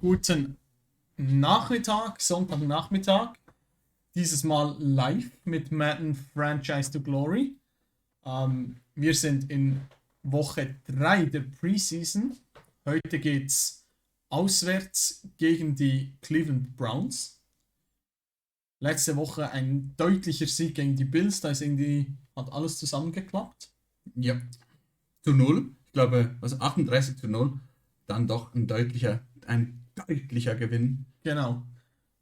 Guten Nachmittag, Sonntagnachmittag. Dieses Mal live mit Madden Franchise to Glory. Wir sind in Woche 3 der Preseason. Heute geht's auswärts gegen die Cleveland Browns. Letzte Woche ein deutlicher Sieg gegen die Bills. Da ist irgendwie, hat alles zusammengeklappt. Ja, zu 0. Ich glaube, 38-0. Dann doch ein deutlicher Gewinn. Genau.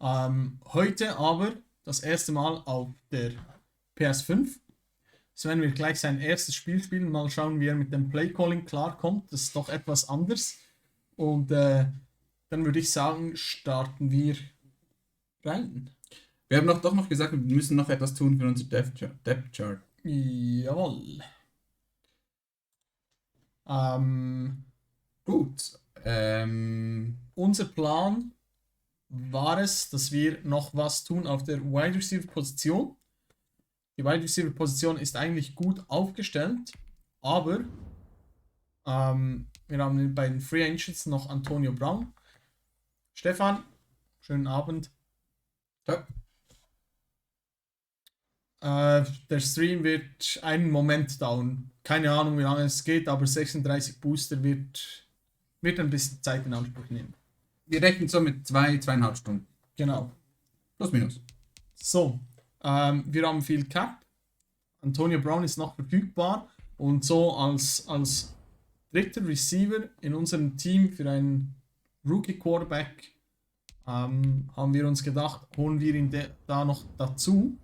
Heute aber das erste Mal auf der PS5. So werden wir gleich sein erstes Spiel spielen. Mal schauen, wie er mit dem Playcalling klarkommt. Das ist doch etwas anders. Und dann würde ich sagen, starten wir rein. Wir haben doch noch gesagt, wir müssen noch etwas tun für unsere Depth Chart. Jawohl. Gut. Unser Plan war es, dass wir noch was tun auf der Wide Receiver Position. Die Wide Receiver Position ist eigentlich gut aufgestellt, aber wir haben bei den Free Agents noch Antonio Brown. Stefan, schönen Abend. Ja. Der Stream wird einen Moment dauern. Keine Ahnung, wie lange es geht, aber 36 Booster wird ein bisschen Zeit in Anspruch nehmen. Wir rechnen so mit 2,5 Stunden. Genau. Plus minus. So, wir haben viel Cap. Antonio Brown ist noch verfügbar. Und so als dritter Receiver in unserem Team für einen Rookie-Quarterback haben wir uns gedacht, holen wir ihn da noch dazu.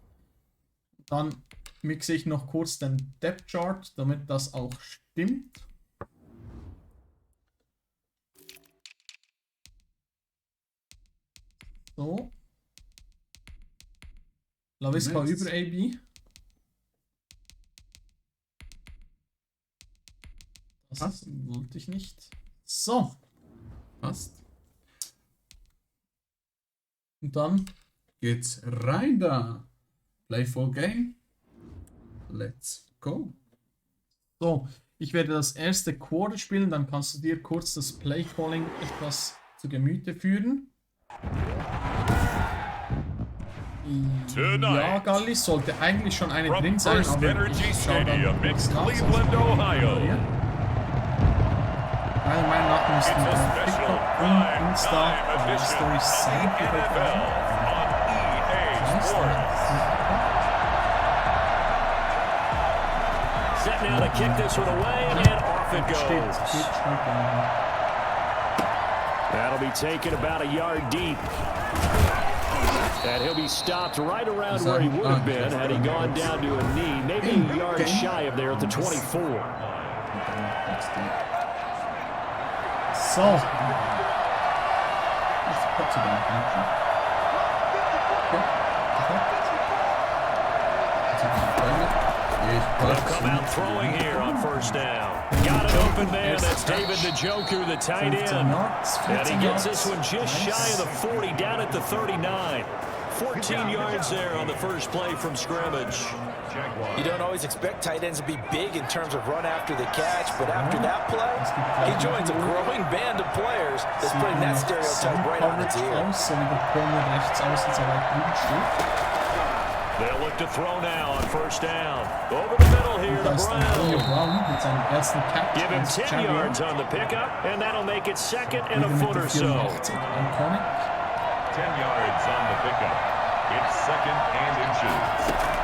Dann mixe ich noch kurz den Depth Chart, damit das auch stimmt. So. LaVisca über AB. Das wollte ich nicht. So. Passt. Und dann geht's rein da. Play full game. Let's go. So, ich werde das erste Quarter spielen, dann kannst du dir kurz das Play Calling etwas zu Gemüte führen. Ja, Galli, sollte eigentlich schon eine drin sein, aber ich schaue dann kurz nach. Meiner Meinung nach müssten wir TikTok und Insta Stories sein. Set now to kick this one away, and off it goes. That'll be taken about a yard deep. And he'll be stopped right around where he would have been had he gone down to a knee, maybe a yard shy of there at the 24. So. They'll come out throwing here on first down. Got an open man. That's David Njoku, the tight end. And he gets this one just shy of the 40, down at the 39. 14 yards there on the first play from scrimmage. You don't always expect tight ends to be big in terms of run after the catch, but after that play, he joins a growing band of players that's putting that stereotype right on its ear. They'll look to throw now on first down. Over the middle here to Brown. Give him 10 yards on the pickup, and that'll make it second and a foot or so. 10 yards on the pickup. It's second and inches.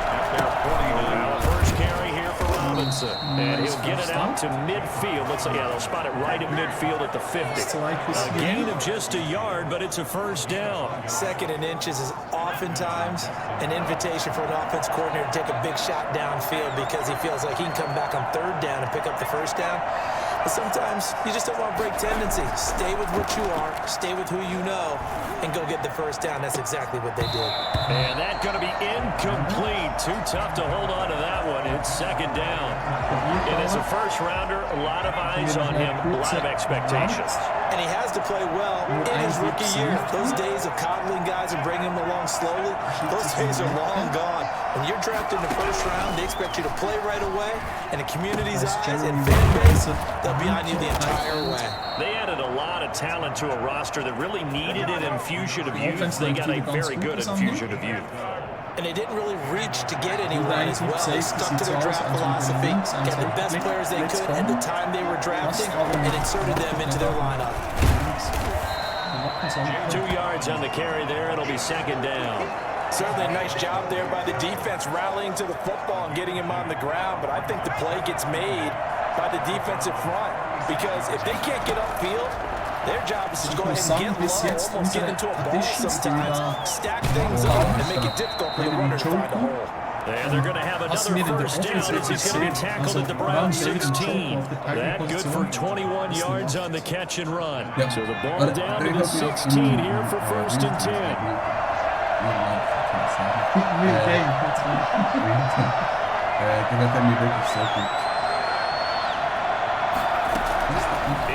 At their 49. Now first carry here for Robinson. And he'll get it out to midfield. Looks like, yeah, they'll spot it right at midfield at the 50. A gain of just a yard, but it's a first down. Second and inches is oftentimes an invitation for an offense coordinator to take a big shot downfield because he feels like he can come back on third down and pick up the first down. But sometimes you just don't want to break tendency. Stay with what you are, stay with who you know, and go get the first down. That's exactly what they did. And that's going to be incomplete. Too tough to hold on to that one. It's second down. And as a first rounder, a lot of eyes on him, a lot of expectations. And he has to play well in his rookie year. Those days of coddling guys and bringing them along slowly, those days are long gone. When you're drafted in the first round, they expect you to play right away, and the community's eyes and fan base, they'll be on you the entire way. They added a lot of talent to a roster that really needed an infusion of youth. They got a very good infusion of youth. And they didn't really reach to get anyone as well. They stuck to their draft philosophy, got the best players they could at the time they were drafting, and inserted them into their lineup. 2 yards on the carry there. It'll be second down. Certainly a nice job there by the defense rallying to the football and getting him on the ground, but I think the play gets made by the defensive front, because if they can't get upfield, their job is to go ahead and get low, almost get into a ball sometimes, stack things up, and make it difficult for the runner to find a hole. And they're going to have another first down as he's going to be tackled at the Brown 16. That good for 21 yards on the catch and run. So the ball down to the 16 here for first and 10.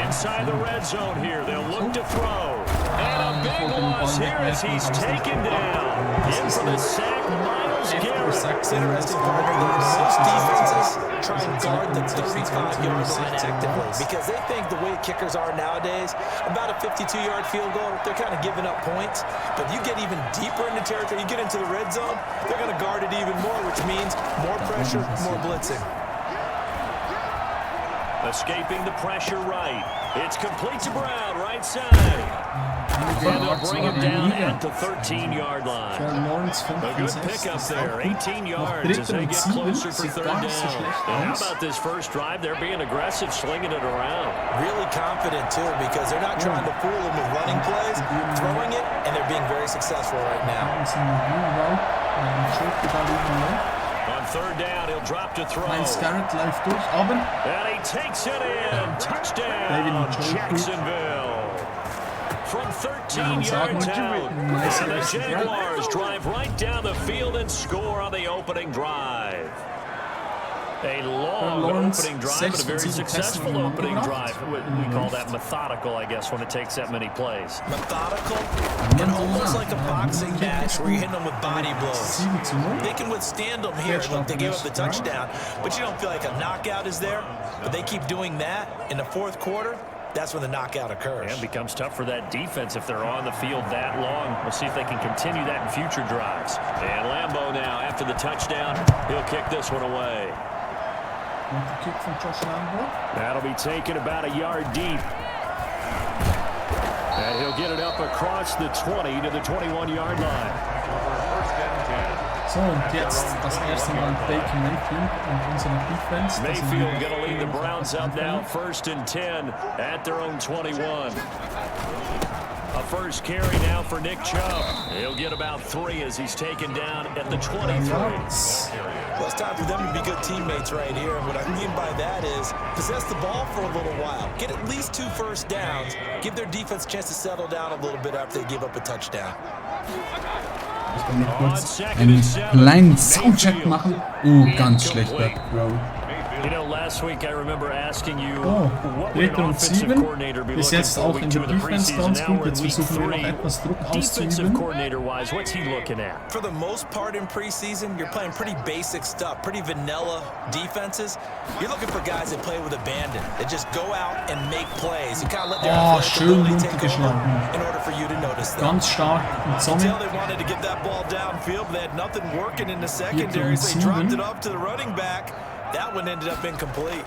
Inside the red zone here, they'll look to throw. And a big loss here as he's taken down. In for the sack, Miles Garrett. It's interesting to remember that most defenses try and guard the 35-yard line actively, because they think the way kickers are nowadays, about a 52-yard field goal, they're kind of giving up points. But you get even deeper into territory, you get into the red zone, they're going to guard it even more, which means more pressure, more blitzing. Escaping the pressure right. It's complete to Brown, right side. And they'll bring him down at the 13-yard line. A good pickup there, 18 yards as they get closer for third down. And how about this first drive? They're being aggressive, slinging it around. Really confident, too, because they're not trying to fool them with running plays, throwing it, and they're being very successful right now. On third down, he'll drop to throw. Garrett läuft durch, aber And he takes it in. Touchdown, Jacksonville. From 13 yards out. And the Jaguars drive right down the field and score on the opening drive. A long opening drive, but a very successful opening drive. We call that methodical, I guess, when it takes that many plays. Methodical and almost like a boxing match where you hit them with body blows. They can withstand them here. Look, they gave up the touchdown, but you don't feel like a knockout is there. But they keep doing that in the fourth quarter. That's when the knockout occurs. And it becomes tough for that defense if they're on the field that long. We'll see if they can continue that in future drives. And Lambeau now, after the touchdown, he'll kick this one away. That'll be taken about a yard deep. And he'll get it up across the 20 to the 21-yard line. So, und jetzt das erste Mal Baker Mayfield und unsere Defense. Mayfield going to lead the Browns up now, first and 10 at their own 21. A first carry now for Nick Chubb. He'll get about 3 as he's taken down at the 23. Well, it's time for them to be good teammates right here. And what I mean by that is possess the ball for a little while. Get at least 2 first downs. Give their defense a chance to settle down a little bit after they give up a touchdown. Ich kann noch kurz einen kleinen Soundcheck machen. Ganz schlechter Bro. You know, last week I remember asking you, what would Dritter an und offensive 7. coordinator be Bis looking jetzt for auch week in 2 der of the Defense preseason? ganz Now gut. we're in Jetzt week versuchen wir noch 3. etwas Druck Defensive auszuüben. coordinator-wise, what's he looking at? For the most part in preseason, you're playing pretty basic stuff, pretty vanilla defenses. You're looking for guys that play with abandon, that just go out and make plays. You kind of let their athletic ability take over in order for you to notice them. Ganz stark. Und somit Until they wanted to get that ball downfield, but they had nothing working in the secondary, so they dropped it off to the running back. That one ended up incomplete.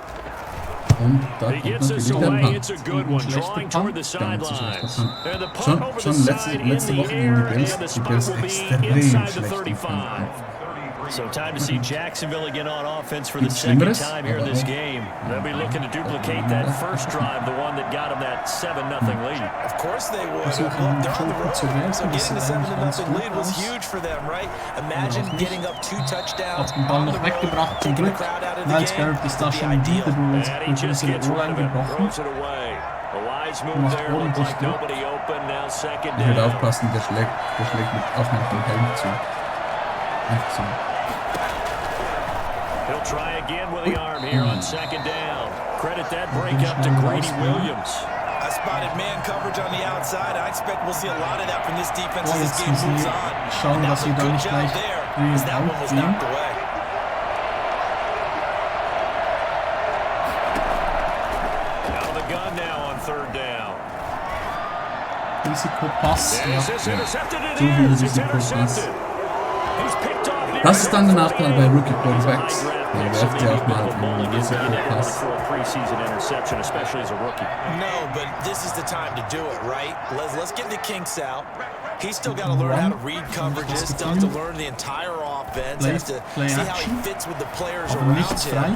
Und da He kommt gets us natürlich der away. Punt. It's a good one, drawing toward the sidelines. And the punt Schon over the side in letzte the Woche gegen air, die and Bills. the Die spot Bills will be extrem inside the schlecht 35. So time to see Jacksonville again on offense for the Gibt's second Schlimmeres? time here in this game. They'll be looking to duplicate that first drive, the one that got them that 7-0 lead. Of course they would. Look, Versuchen, they're on the road, zu werfen, so das getting the sieht eigentlich ganz 7-0 gut lead was aus. huge for them, right? Imagine getting up 2 touchdowns Hat den Ball on the noch road, weggebracht, zum taking the Glück. crowd out of the Miles game. Garrett ist da Would be schon ideal. wieder And he durch just unsere gets rid O-Line of it, gebrochen. throws it away. A wise move Macht there, looked ordentlich like Druck. nobody open, now second Ich würde down. aufpassen, der schlägt mit Aufmerksamkeit dem Helm zu. Einfach so. He'll try again with the arm here on second down. Credit that break up to Grady Williams. I spotted man coverage on the outside. I expect we'll see a lot of that from this defense as this Jetzt game müssen moves wir on. schauen, And that dass was wir a da good nicht job gleich there, wie as that one was outgehen. knocked away. Out of the gun now on third down. Risikopass. Ja. So viel Risikopass. Das ist dann der Nachteil bei Rookie Quarterbacks. Man werft ja auch mal einen Risikopass. No, but this is the time to do it, right? Let's get the kinks out. He's still got to learn how to read coverages, still has to learn the entire offense, has to see how he fits with the players Aber around nichts him. frei.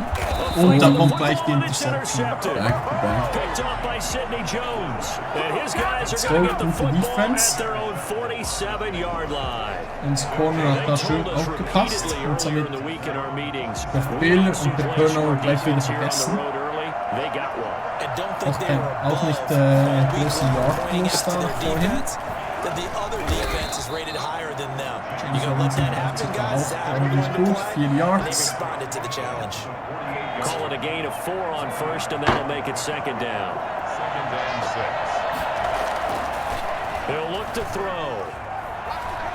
Und dann kommt gleich die Interception. Back to back. Let's go, gute Defense. Unser Corner hat da schön aufgepasst und somit der Fehler und der Turnover gleich wieder vergessen. Auch nicht große Yard-Plus da vorhin. Auch ordentlich gut, 4 Yards. Call it a gain of 4 on first, and that'll make it second down. They'll look to throw.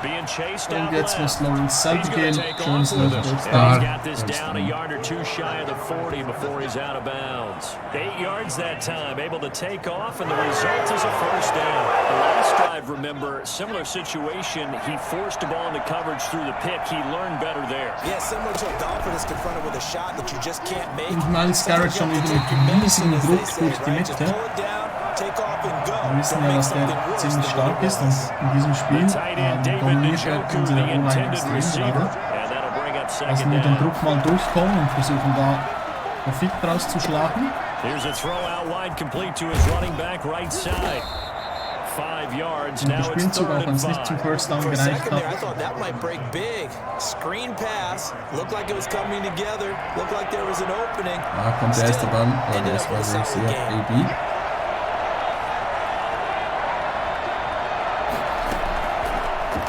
Being chased out Und jetzt muss left. Lawrence selber gehen. Schönes Löwen. He's got this down a yard or two shy of the 40 before he's out of bounds. 8 yards that time, able to take off, and the result is a first down. The last drive, remember, similar situation. He forced the ball into coverage through the pick. He learned better there. Yeah, similar to a golfer that's confronted with a shot that you just can't make. Und Miles Garrett schon wieder mit riesigen Druck durch die Mitte. Wir wissen ja, dass der ziemlich stark ist und in diesem Spiel dominiert er unsere O-Line extrem gerade. Lassen wir den Druck mal durchkommen und versuchen da Profit draus zu schlagen. Here's a throw out wide, complete to his running back right side. 5 yards. Und der Spielzug, auch wenn es nicht zum First Down gereicht hat. Da kommt der erste Ball. Das war sehr AB.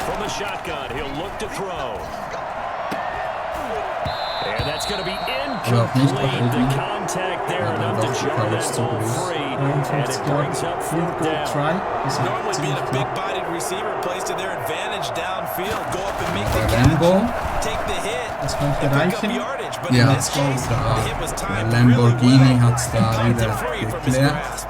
From the shotgun, he'll look to throw. And that's going to be incomplete. The contact there enough to jar that ball free. And it brings up 4th down. Normally being a big-bodied receiver plays to their advantage downfield. Go up and make the Lambo. catch. Take the hit. Das könnte and pick up reichen. yardage. But Ja, in this case, the hit was der timed Lamborghini really well hat es da and wieder planted free from his geklärt. grasp.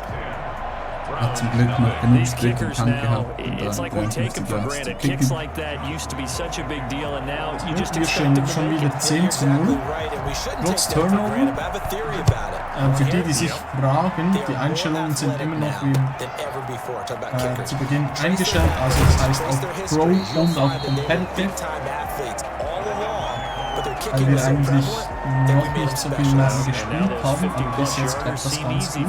Hat zum Glück noch genug These Glück im kickers Tank now, gehabt. it's like we take them for granted. Kicks like that used to be such a big deal, and now you just Wir expect them to schon make wieder it. 10 zu 0. Trotz Turnover. Für die, die sich fragen, die Einstellungen sind immer noch wie zu Beginn eingestellt. Also das heißt auf Pro und auf Competitive. Weil wir eigentlich noch nicht so viel mehr gespielt haben, aber bis jetzt klappt das ganz gut.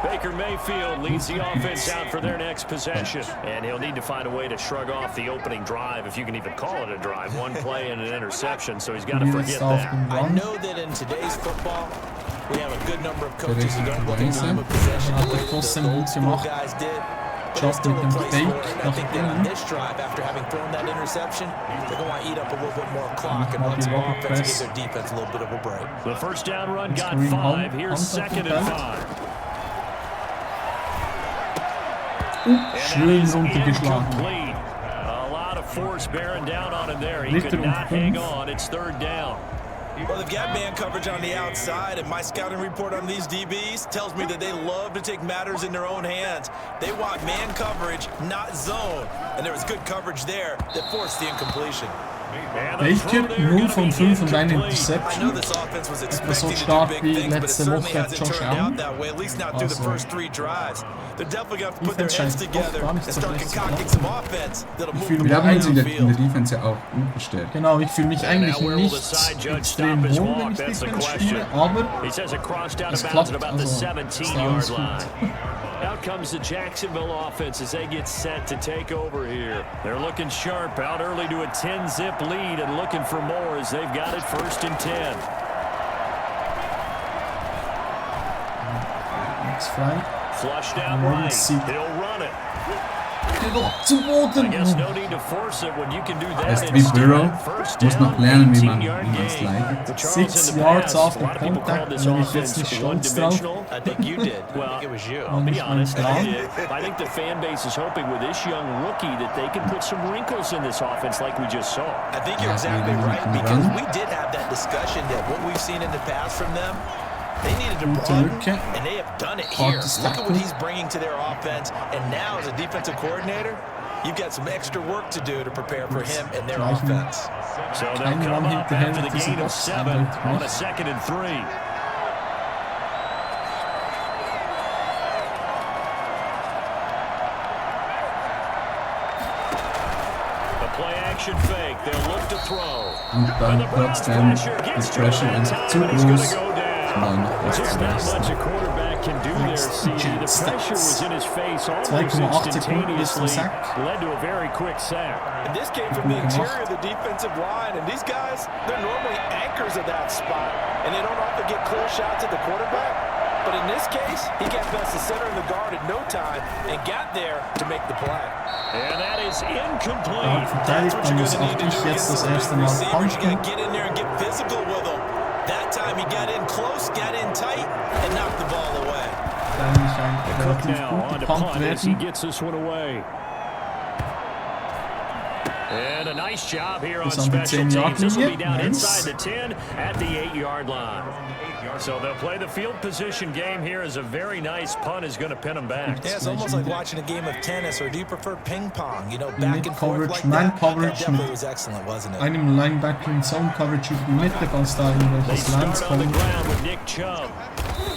Baker Mayfield leads the offense out for their next possession, and he'll need to find a way to shrug off the opening drive, if you can even call it a drive. One play and an interception, so he's got to forget that. I know that in today's football, we have a good number of coaches who don't look at time of possession the way the old school guys did. Job mit dem Fake nach innen. This drive, after having thrown that interception, they're going to eat up a little bit more clock and want some offense to give their defense a little bit of a break. The first down run got 5. Here's 2nd and 5. Schön runtergeschlagen. A lot of force bearing down on him there. He could not hang on. It's 3rd down. Well, they've got man coverage on the outside, and my scouting report on these DBs tells me that they love to take matters in their own hands. They want man coverage, not zone. And there was good coverage there that forced the incompletion. Baker 0 von 5 und eine Interception. Etwa so stark wie letzte Woche Josh Allen. Ich fühle mich Wir haben uns in der eigentlich, Defense ja auch umgestellt. genau, ich fühle mich eigentlich nicht extrem wohl, wenn ich Defense spiele, aber es klappt, also ist alles gut. Out comes the Jacksonville offense as they get set to take over here. They're looking sharp, out early to a 10-zip lead and looking for more as they've got it 1st and 10. Nichts frei. Flush down right. He'll run it. Zum Boden! Er ist wie Burrow, muss noch lernen, wie man es leitet. 6 Yards after contact, da bin ich jetzt nicht stolz drauf. I'll be honest, I did. I think the fan base is hoping with this young rookie that they can put some wrinkles in this offense like we just saw. I think you're exactly right, because we did have that discussion that what we've seen in the past from them, They needed to run, and they have done it here. Look at what he's bringing to their offense, and now as a defensive coordinator, you've got some extra work to do to prepare for him and their offense. So they'll come up after the gain of 7 on a 2nd and 3. Action fake. They'll look to throw. Und dann trotzdem ist Pressure einfach zu groß. Nein, das ist das. 2,8 Sekunden bis zum Sack. And this came from the interior of the defensive line, and these guys, they're normally anchors of that spot, and they don't often get clear shots at the quarterback. But in this case, he got past the center of the guard in no time and got there to make the play. And that is incomplete. Verteidigt, dann muss auch ich jetzt das erste Mal punchen. Get in there and get physical with him. That time he got in close, got in tight, and knocked the ball away. Eigentlich ein relativ guter Punt werden. And a nice job here on special teams. This will be down inside the 10 at the 8-yard line. So they'll play the field position game here as a very nice punt is going to pin them back. Yeah, it's almost like watching a game of tennis, or do you prefer ping pong? You know, back and forth like man that. Coverage That definitely was excellent, wasn't it? Einem Linebacker in Zone Coverage über die Mitte, falls da irgendwelches Lines kommen.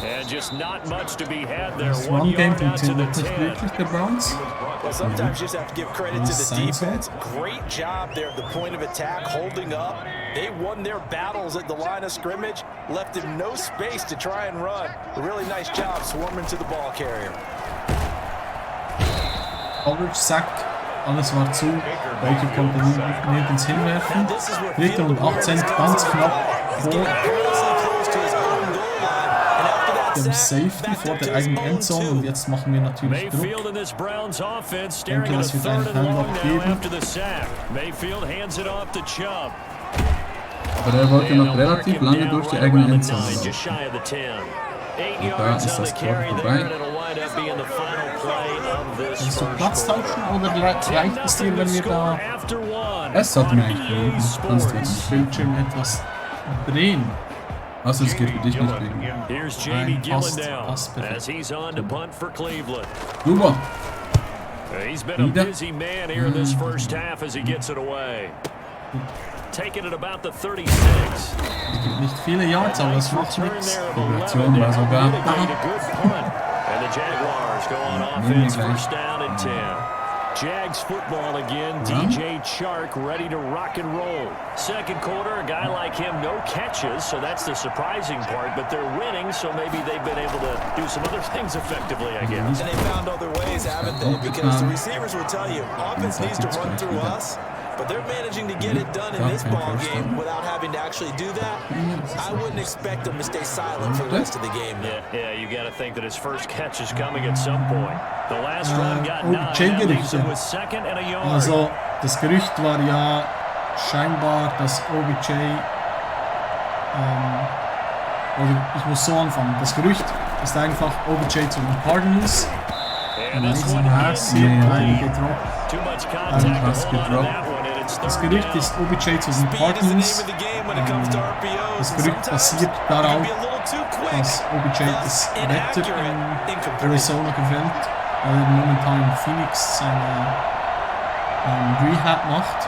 And just not much to be had there. Das Run-Game funktioniert nicht wirklich, der Browns. Well, sometimes you just have to give credit to the defense. Great job there at the point of attack, holding up. They won their battles at the line of scrimmage, left him no space to try and run. A really nice job swarming to the ball carrier. Coverage, Sack, alles war zu. Baker konnte nirgends hinwerfen. 3. und 18, ganz knapp vor dem Safety vor der eigenen Endzone, und jetzt machen wir natürlich Druck. Ich denke, das wird einen Handoff geben. Aber er wollte noch relativ lange durch die eigene Endzone. Und da ist das Tor vorbei. Willst du Platz tauschen oder reicht es dir, wenn wir da... Es sollte mir eigentlich gelingen. Kannst du jetzt den Bildschirm etwas drehen? Also es geht für dich nicht wegen. Nein, passt perfekt. Super. He's been a busy man here this first half as he gets it away. Taking it about the 36. Es gibt nicht viele Yards, aber das macht nichts. Die Reaktion war sogar And the Jaguars go on offense, first down and 10. Jags football again. DJ Chark ready to rock and roll. Second quarter, a guy like him, no catches, so that's the surprising part, but they're winning, so maybe they've been able to do some other things effectively, I guess. And they found other ways, haven't they? Because the receivers will tell you, offense needs to run through us, but they're managing to get it done in this ball game without having to actually do that. I wouldn't expect them to stay silent for the rest of the game. Yeah, you got to think that his first catch is coming at some point. The last run got 9. With second and a yard. Also, das Gerücht war ja scheinbar, dass OBJ oder ich muss so anfangen. Das Gerücht ist einfach OBJ zu den Cardinals. Das Gerücht ist OBJ zu den Cardinals. Das Gerücht basiert darauf, dass OBJ das Wetter in Arizona gefällt, weil er momentan in Phoenix seine Rehab macht.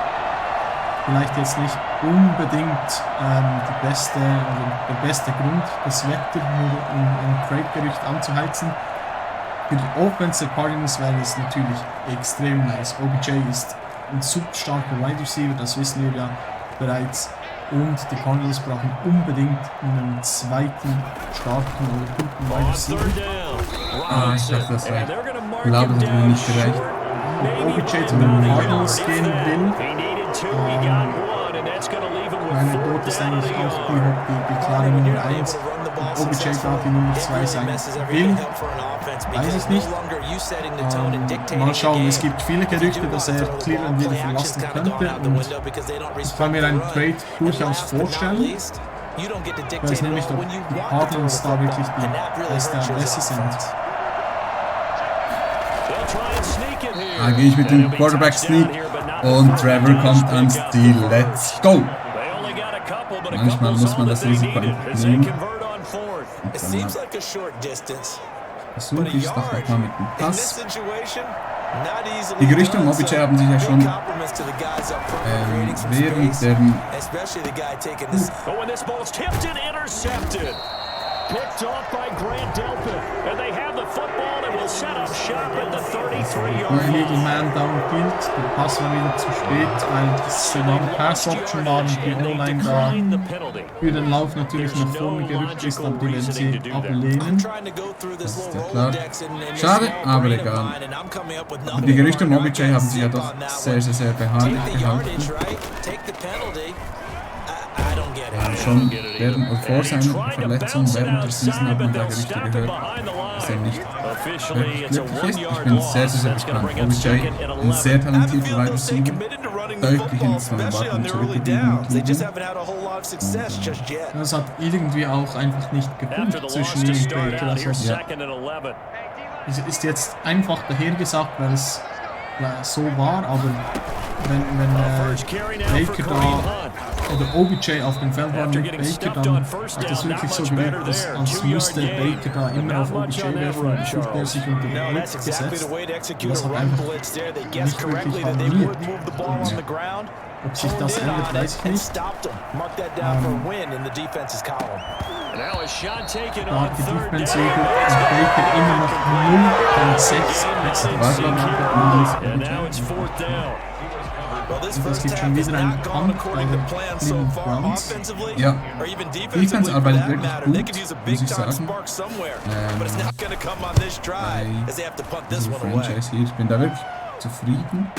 Vielleicht jetzt nicht unbedingt der beste Grund, das Wetter nur um ein Trade-Gerücht anzuheizen. Für die Offense der Cardinals wäre es natürlich extrem nice. OBJ ist ein super starker Wide Receiver, das wissen wir ja bereits. Und die Cardinals brauchen unbedingt einen zweiten starken oder guten Wide Receiver. Ich dachte, das reicht. Ich glaube, das hat mir nicht gereicht. Ob OBJ zu den Cardinals gehen will, meine Boot ist eigentlich auch die klare Nummer 1. OBJ darf die Nummer 2 sein will, weiß ich nicht. Mal schauen, es gibt viele Gerüchte, dass er Cleveland wieder verlassen könnte, und ich kann mir einen Trade durchaus vorstellen. Ich weiß nämlich, ob die Cardinals da wirklich die beste Adresse sind. Da gehe ich mit dem Quarterback Sneak und Trevor kommt ans Ziel. Let's go! Manchmal muss man das Risiko einfach nehmen. Und habe. Versuche ich es doch nochmal mit dem Pass. Die Gerüchte um OBJ haben sich ja schon während der... Picked off by Grant Delpit, and they have the football and will set up shop at the 33-yard line. Man down gilt, der Pass war wieder zu spät, weil das so lange Pass-Option war und die O-Line da für den Lauf natürlich nach vorne gerückt ist, aber die werden sie ablehnen. Das ist ja klar. Schade, aber egal. Und die Gerüchte um OBJ haben sie ja doch sehr, sehr, sehr beharrlich gehalten. Schon vor seiner Verletzung während der Season hat man da Gerüchte gehört, dass er nicht wirklich glücklich ist. Ich bin sehr, sehr, sehr gespannt. OBJ, ein sehr talentierter Wide Receiver, deutlich in den Erwartungen zurückgeblieben. Das hat irgendwie auch einfach nicht gefunkt zwischen ihm und Baker. Also es ist jetzt einfach dahergesagt, weil es so war, aber wenn Baker da oder OBJ auf dem Feld war mit Baker, dann hat es wirklich so gewirkt, als müsste Baker da immer auf OBJ werfen und fühlt er sich unter den Blitz gesetzt. Das hat einfach nicht wirklich harmoniert. Ob sich das ändert, weiß ich nicht. Da hat die Defense und Baker immer noch 0,6. Und es gibt schon wieder einen Punt bei den Cleveland Browns. Ja, Defense arbeitet wirklich gut, muss ich sagen. Diese Franchise hier, ich bin da wirklich zufrieden.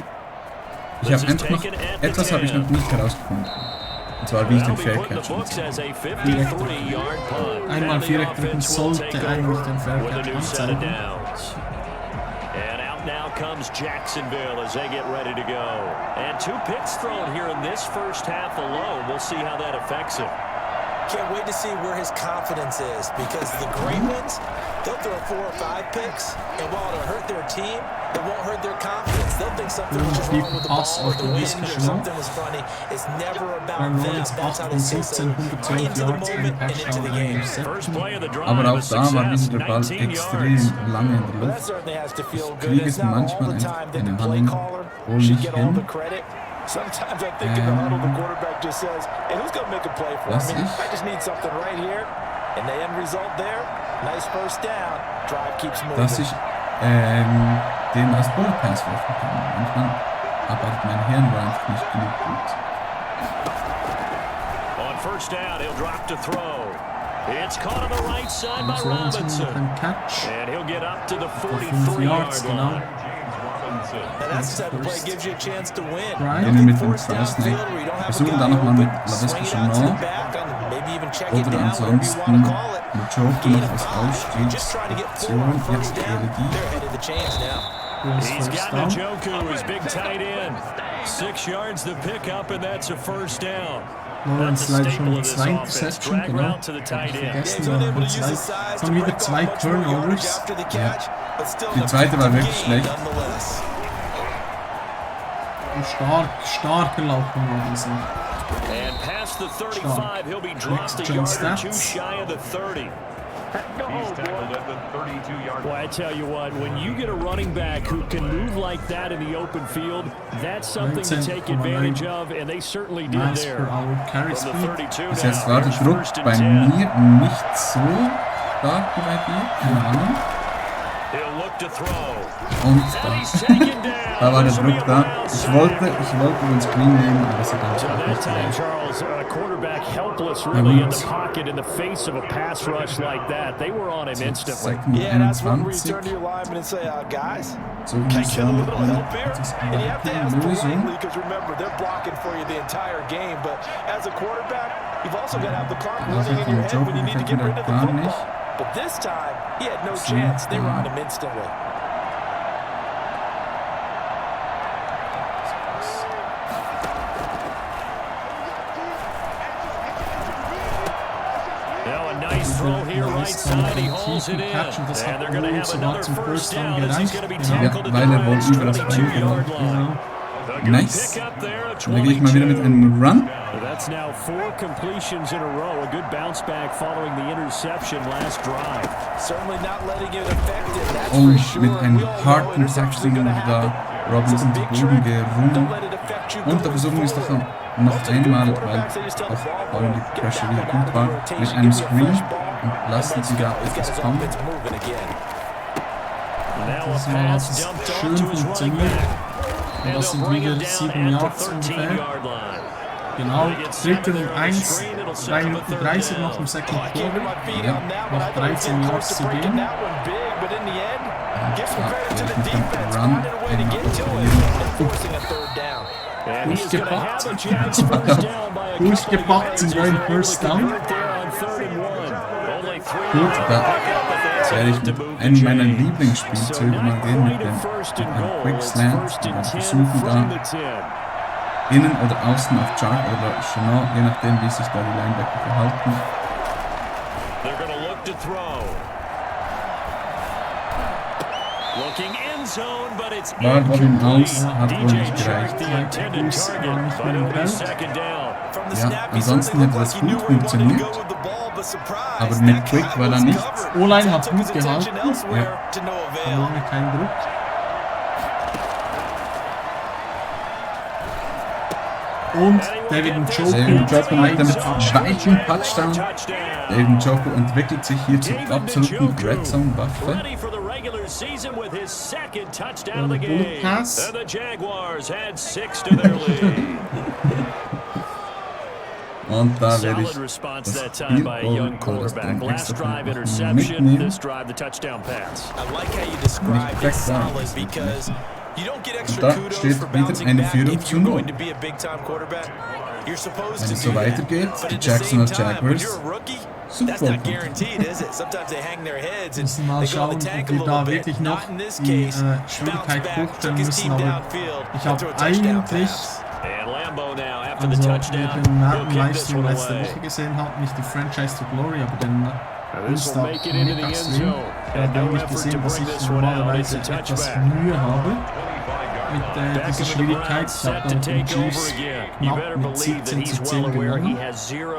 Ich habe einfach noch, etwas habe ich noch nicht herausgefunden. Und zwar, wie ich den Fair Catch einmal Viereck drücken sollte eigentlich den Fair Catch anzeigen. Now comes Jacksonville as they get ready to go. And 2 picks thrown here in this first half alone. We'll see how that affects him. Can't wait to see where his confidence is, because the great ones, they'll throw 4 or 5 picks, and while it'll hurt their team, it won't hurt their confidence. They'll think something was wrong with the ball or the wind or something was funny. It's never about them. That's how they stay safe. Play into the moment and into the game. Aber auch da war wieder der Ball extrem lange in der Luft. Ich kriege es manchmal einfach eine Hand wohl nicht hin. Sometimes I think in the huddle, the quarterback just says, hey, who's going to make a play for me? I just need something right here. And the end result there, nice first down. Drive keeps moving. Dass ich den als Bullet Pass werfen kann. Manchmal arbeitet mein Hirn wohl einfach nicht genug gut. On first down, he'll drop to throw. It's caught on the right side by Robinson. And he'll get up to the 43-yard line. Gehen mit dem Snake. Versuchen dann nochmal mit LaVisca Chenault. Oder ansonsten mit Joke noch als Ausstiegsoption. Jetzt He's got the Joku, his big tight end. 6 yards the pickup, and that's a first down. Lawrence leider schon mit 2 Interception, genau. Vergessen, es waren wieder 2 Turnovers. Ja. Die zweite war wirklich schlecht. Stark gelaufen worden sind. Stark. Next Gen Stats. He's tackled at the 32-yard line. Well, I tell you what, when you get a running back who can move like that in the open field, that's something to take advantage of, and they certainly did there. Bis jetzt war der Druck bei mir nicht so stark wie bei dir, keine Ahnung. Und da war der Druck da. Ich wollte den Screen nehmen, aber es hat einfach nicht so leicht. Second 21. So wie es war mit einer Lösung. Also vom Job gefällt mir das gar nicht. But this time, he had no chance. They were on him instantly. Now a nice throw here, right side. He holds it in. And they're going to have another first down as he's going to be tackled at the 23-yard line. Nice. Dann gehe ich mal wieder mit einem Run. That's now 4 completions in a row. A good bounce back following the interception last drive. Certainly not letting it affect him. That's for Und sure. mit einem harten Tackling da Robinson zu Boden gerungen. Und der Versuch ist doch noch einmal, weil auch die Pressure wieder gut war, mit einem Screen und lassen sie da etwas kommen. Das Mal hat es schön funktioniert. Und das sind wieder 7 Yards ungefähr. Genau, 3. und 1, 3 Minuten 30 noch im Second Quarter. Ja. Noch 13 Yards zu gehen. Ja, mit dem Run einmal Durchgepackt. Durchgepackt zum neuen First Down. Gut, da werde ich mit einem meiner Lieblingsspielzüge mal gehen, mit dem Quick Slant. Und versuchen da innen oder außen auf Chark oder Chanel, je nachdem wie sich da die Linebacker verhalten. War wohl im Aus, hat wohl nicht gereicht. Ja, ansonsten hätte das gut funktioniert, aber mit Quick war da nichts. O-Line hat gut gehalten. Ja. Lange kein Druck. Und David Njoku mit dem weiten Touchdown. David Njoku entwickelt sich hier zur absoluten Red Zone Waffe. Bullet Pass. Und da werde ich das Spiel oder den extra mitnehmen. Nicht direkt da. Und da steht wieder eine Führung zu 0. Wenn es so weitergeht, die Jacksonville Jaguars super. Wir müssen mal schauen, ob wir da wirklich noch die Schwierigkeit hochstellen müssen. Aber ich habe eigentlich, also wer den Madden-Livestream letzte Woche gesehen hat, nicht die Franchise to Glory, aber den Mittagsstream, der hat eigentlich gesehen, dass ich normalerweise etwas Mühe habe mit dieser Schwierigkeit. Ich habe dann den Chiefs knapp mit 17:10 gewonnen.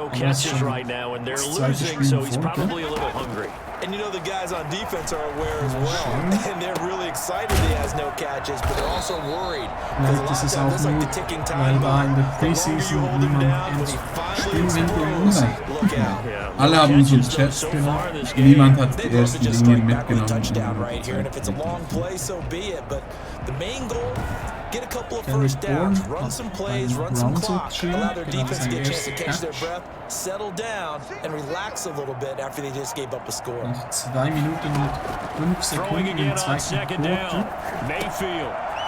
Und das ist schon das zweite Spiel in Folge. And you know the guys on defense are aware as well, and they're really excited he has no catches, but they're also worried. Vielleicht ist es auch nur, weil da in der Preseason niemand ins Spiel hinbringen muss. Alle haben unseren Chat gemacht. Niemand hat die ersten Linien mitgenommen. Get a couple of first downs, run some plays, run some clock, allow their defense to get a chance to catch their breath, settle down, and relax a little bit after they just gave up a score. Noch 2 Minuten und 5 Sekunden im zweiten Quarter.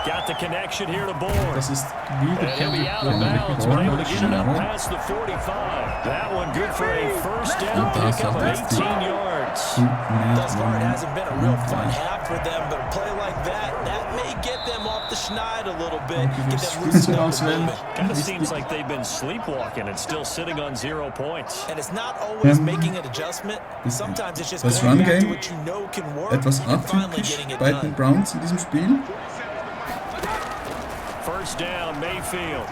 Got the connection here to Bourne. Das ist wieder Kendrick Bourne. That one good for a first down pick up 18 yards. Thus far, it hasn't been a real fun half for them, but a play like that may get them off the schneid a little bit. Get them loosened up a little bit. Kind of seems like they've been sleepwalking and still sitting on 0 points. And it's not always making an adjustment. Sometimes it's just das going Run back to Game what you know can work etwas and finally atypisch getting it bei done. den Browns in diesem Spiel. First down, Mayfield.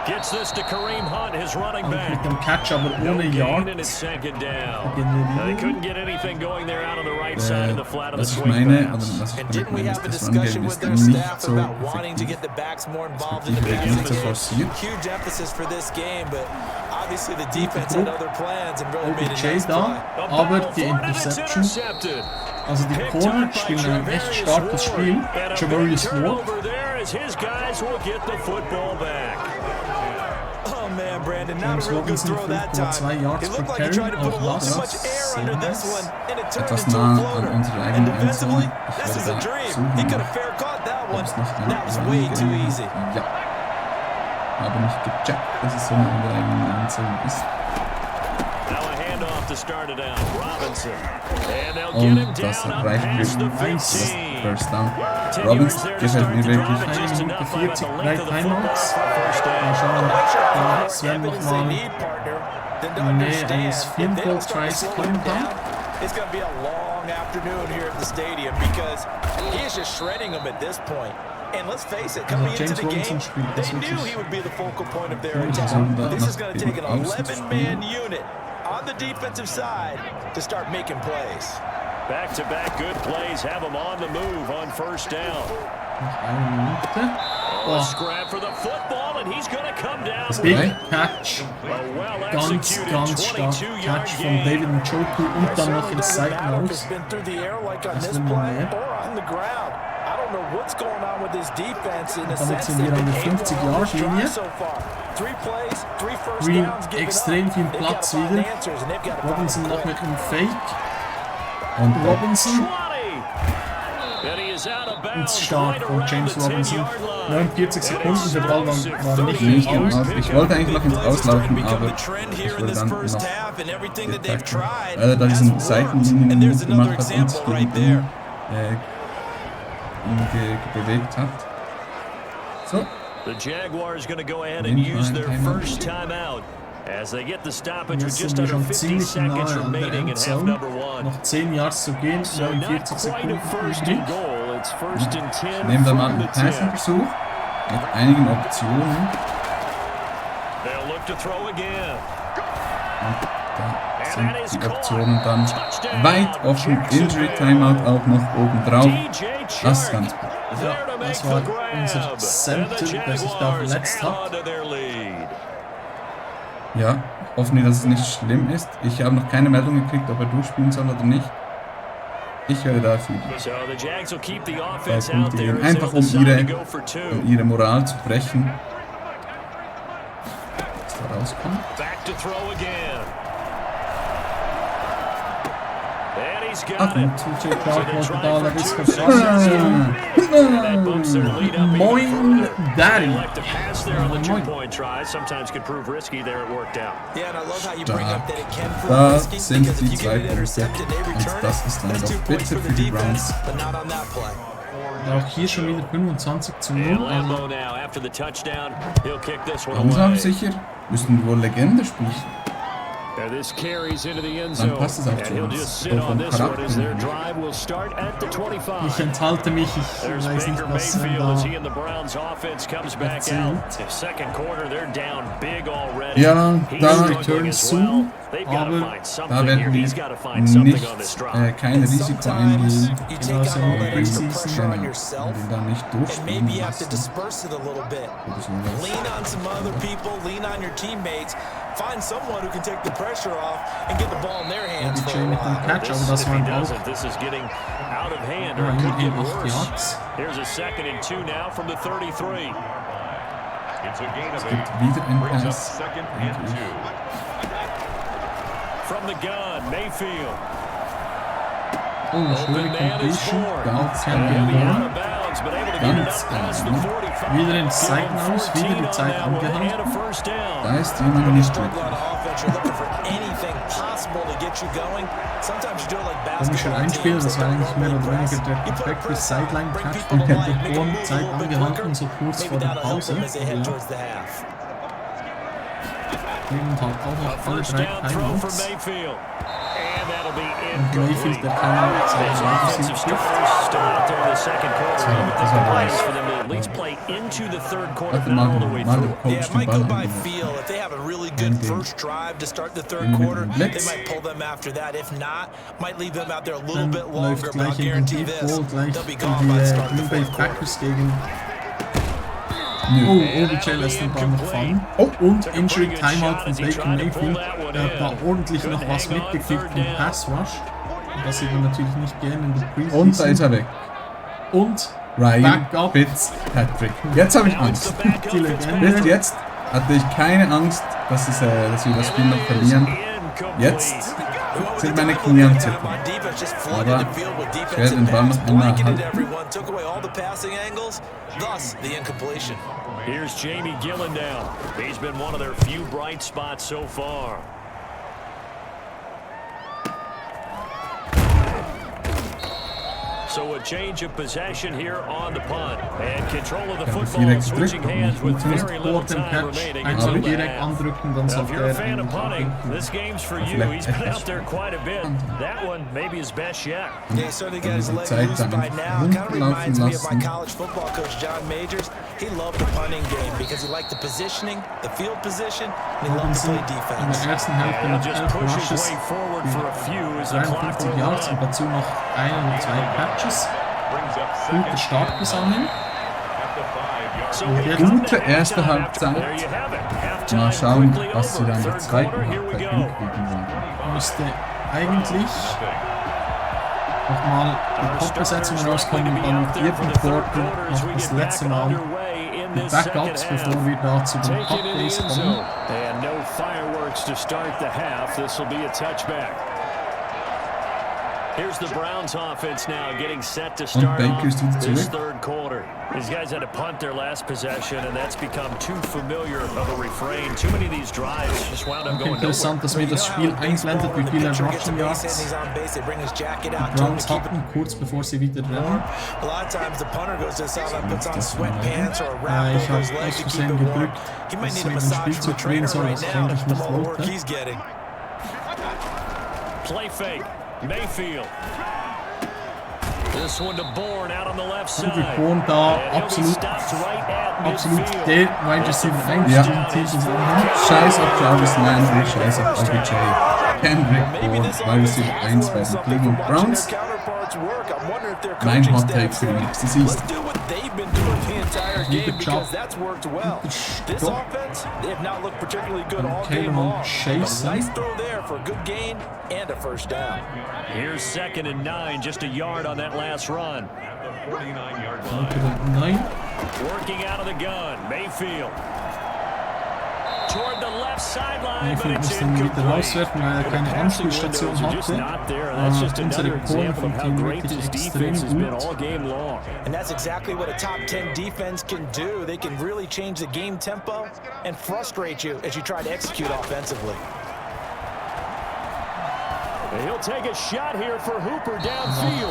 Gets this to Kareem Hunt, his running back. Mit dem Catch, aber ohne Gain and it's Yards. second down. They couldn't get anything going there out on the right side of the flat of the Was ich swing meine, pass. oder was ich And damit didn't we meine, have a ist, das Run Game discussion with ist their nicht staff so about wanting to effektiv. get the backs more involved in the Die Regeln zu passing game? forciert. Huge emphasis for this game, but obviously the defense had other plans and really made a OBJ nice da, play. aber die Interception. Also die Corner spielen ein echt starkes Spiel. Javarius Ward. Oh man, Brandon, not James a real good Robinson throw that time. 5,2 Yards It per looked like he tried carry. to put a Auch little too das much air under this one, and it turned Etwas into nah a an floater. unserer And eigenen defensively, Endzone. Ich this is werde a da dream. He suchen, could have fair caught that ob one. es noch That was ein way Run too Game easy. Ja. Habe nicht gecheckt, dass es so eine unserer eigenen Endzone ist. Und das reicht wirklich das First Down. Robinson gefällt mir wirklich. 1 Minute 40, 3 Timeouts. Mal schauen, ob Sven nochmal in der Nähe eines Field Goal Tries kommen kann. It's going to be a long afternoon here at the stadium because he is just shredding them at this point. And let's face it, coming into the game, they knew he would be the focal point of their attack. This is going to take an 11-man unit on the defensive side to start making plays. Back-to-back good plays have him on the move on first down. Oh. Scrap for the football, and he's going to come down. Big Catch. Ganz stark Catch von David Njoku und dann noch ins Seitenhaus. Das will man mehr. Damit sind wir an der 50-Yard-Linie. Green extrem viel Platz wieder. Robinson noch mit einem Fake. Und Robinson. Und stark von James Robinson. 49 Sekunden, der Ball war nicht im Aus. Ich wollte eigentlich noch ins Auslaufen, aber ich wurde dann noch getackelt. Weil er da diesen Seitenlinien gemacht hat und sich gegen ihn bewegt hat. So. The Jaguars going to go ahead and use their first timeout as they get the stoppage with just under 50 seconds remaining in half number one. Noch 10 Yards zu gehen, 49 Sekunden. Nehmen wir mal einen Passing-Versuch mit einigen Optionen. Und da sind die Optionen dann weit offen. Injury Timeout auch noch oben drauf. Das ist ganz gut. Ja, das war unser Center, der sich da verletzt hat. Ja, hoffen wir, dass es nicht schlimm ist. Ich habe noch keine Meldung gekriegt, ob er durchspielen soll oder nicht. Ich werde dafür 2 Punkte geben, einfach um ihre Moral zu brechen. Was da rauskommt. Ach, TJ Clark wollte da allerdings verpassen. Moin, Daddy. Da sind die 2 Punkte. Und das ist dann doch bitter für die Browns. Auch hier schon wieder 25:0. Langsam sicher. Müssen wohl Legende spielen. Dann passt es auch zu uns. So vom Charakter. Ich enthalte mich, ich weiß nicht, was da erzählt. Ja, da Return soon, aber da werden wir nicht kein Risiko eingehen. Genau, so in Preseason. Und ihn dann nicht durchspielen lassen. Find someone who can take the pressure off and get the ball in their hands for a mit dem Catch, aber das waren auch immerhin 8 Yards. Here's a 2nd and 2 now from the 33. Es gibt wieder einen Pass. From the gun, Mayfield. Oh, schöne Completion. Ganz knapp. Wieder ins Seitenhaus, wieder die Zeit angehalten. Da ist jemand nicht weg. Komischer Einspieler, das war eigentlich mehr oder weniger der perfekte Sideline-Catch von der hohen Zeit angehalten, so kurz vor der Pause. Und halt auch noch alle 3 Timeouts. Und Mayfield, der keine Zeit zu trifft. Mal der Coach den Ball Dann läuft gleich in den Deep Ball, gleich die Green Bay Packers gegen... Oh, OBJ lässt den Ball noch fallen. Oh, und Injury Timeout von Baker Mayfield. Der hat da ordentlich noch was mitgekriegt vom Pass Rush. Und das sieht man natürlich nicht gerne in der Preseason. Und da ist er weg. Und Ryan Fitzpatrick. Jetzt habe ich Angst. Die Legende. Bis jetzt hatte ich keine Angst, dass wir das Spiel noch verlieren. Jetzt sind meine Knie am Zittern. Aber ich werde den Ball noch einmal halten. Here's Jamie Gillen now. He's been one of their few bright spots so far. So a change of possession here on the punt. And control of the football switching hands with very little time remaining. Einfach direkt andrücken, dann Now, if sollte you're a fan of punting, ihn this game's for you. He's been out there quite a bit. That one maybe his best yet. Yeah, certainly got his leg loose by now. Kind of reminds me of my college football coach, John Majors. He loved the punting game because he liked the positioning, the field position, and he loved to play in defense. der ersten Hälfte He'll noch just 11 push his Rushes, way forward for a few as the clock 53 will Yards und run. dazu noch 1 oder 2 Catches. Brings up Guter second Start bis anhin. at the 5-yard So line. we Gute come to erste halftime. Halbzeit. There you have it. Halftime Mal schauen, quickly was sie over. dann in der Third zweiten quarter, here we Halbzeit go. hinkriegen wollen. Müsste eigentlich nochmal die Top-Besetzung rauskommen und dann im vierten Quarter noch das letzte Mal die Backups, bevor wir da zu den Hot-Days kommen. And no fireworks to start the half. This will be a touchback. Here's the Browns offense now getting set to start Baker off ist wieder this zurück. third quarter. These guys had to punt their last possession, and that's become too familiar of a refrain. Too many of these drives just wound up going nowhere. Interessant, dass mir das Spiel einblendet, wie viele Rushing Yards die Browns hatten, kurz bevor sie wieder rennen. A lot of times the punter goes to the sideline, puts on sweatpants or a wrap Ich over habe his leg aus to keep Versehen it warm. gedrückt, He might dass need a mit dem massage Spielzug from a drehen trainer soll, right was ich now eigentlich from nicht all the work wollte. he's getting. Play fake. Mayfield. This one to Bourne out on the left side. Hendrik Bourne da And he'll be absolut stopped right at absolut midfield. der Wide Receiver eigentlich Ja. im Team zusammen. Scheiß auf Jarvis Landry, scheiß auf OBJ. Kendrick Bourne, Wide Receiver 1 bei den Cleveland Browns. Mein Hot Take für die nächste Season. Here's 2nd and 9, just a yard on that last run. 49-yard line. Nein. Working out of the gun, Mayfield. Toward the left sideline, but Mayfield it's muss den wieder incomplete. rauswerfen, weil er keine Passing Anspielstation windows are just hatte. not there. That's just Unsere another Corner example vom of how Team great wirklich this extrem defense has been gut. all game long. And that's exactly what a top 10 defense can do. They can really change the game tempo and frustrate you as you try to execute offensively. And he'll take a shot here for Hooper Der downfield.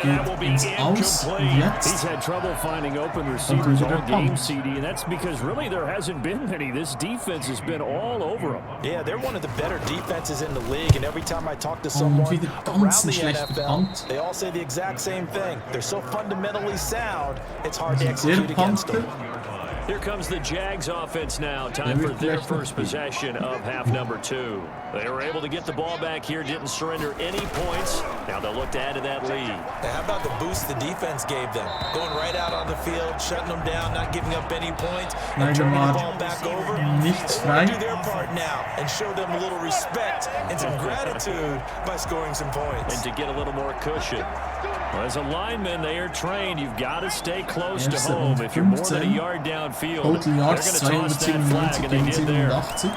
And that will geht be ins Aus und incomplete. jetzt He's had trouble finding open receivers wieder all game, Punt. CD, and that's because really there hasn't been many. This defense has been all over him. Yeah, they're one of the better defenses in the league, and every time I talk to someone wieder around ganz the schlecht NFL, bekannt. they all say the exact same thing. They're so fundamentally sound, it's hard to Der execute against Panther. them. Here comes the Jags offense now. Time for their first possession of half number 2. They were able to get the ball back here, didn't surrender any points. Now they'll look to add to that lead. And how about the boost the defense gave them? Going right out on the field, shutting them down, not giving up any points, and turning the ball back over. Nichts They want frei. to do their part now and show them a little respect and some gratitude by scoring some points. And to get a little more cushion. Well, as a lineman, they are trained. You've got to stay close to Erste home. und If you're more than a 15. yard downfield, Total they're Yards going to toss that flag, 297 and they gegen did there. 87.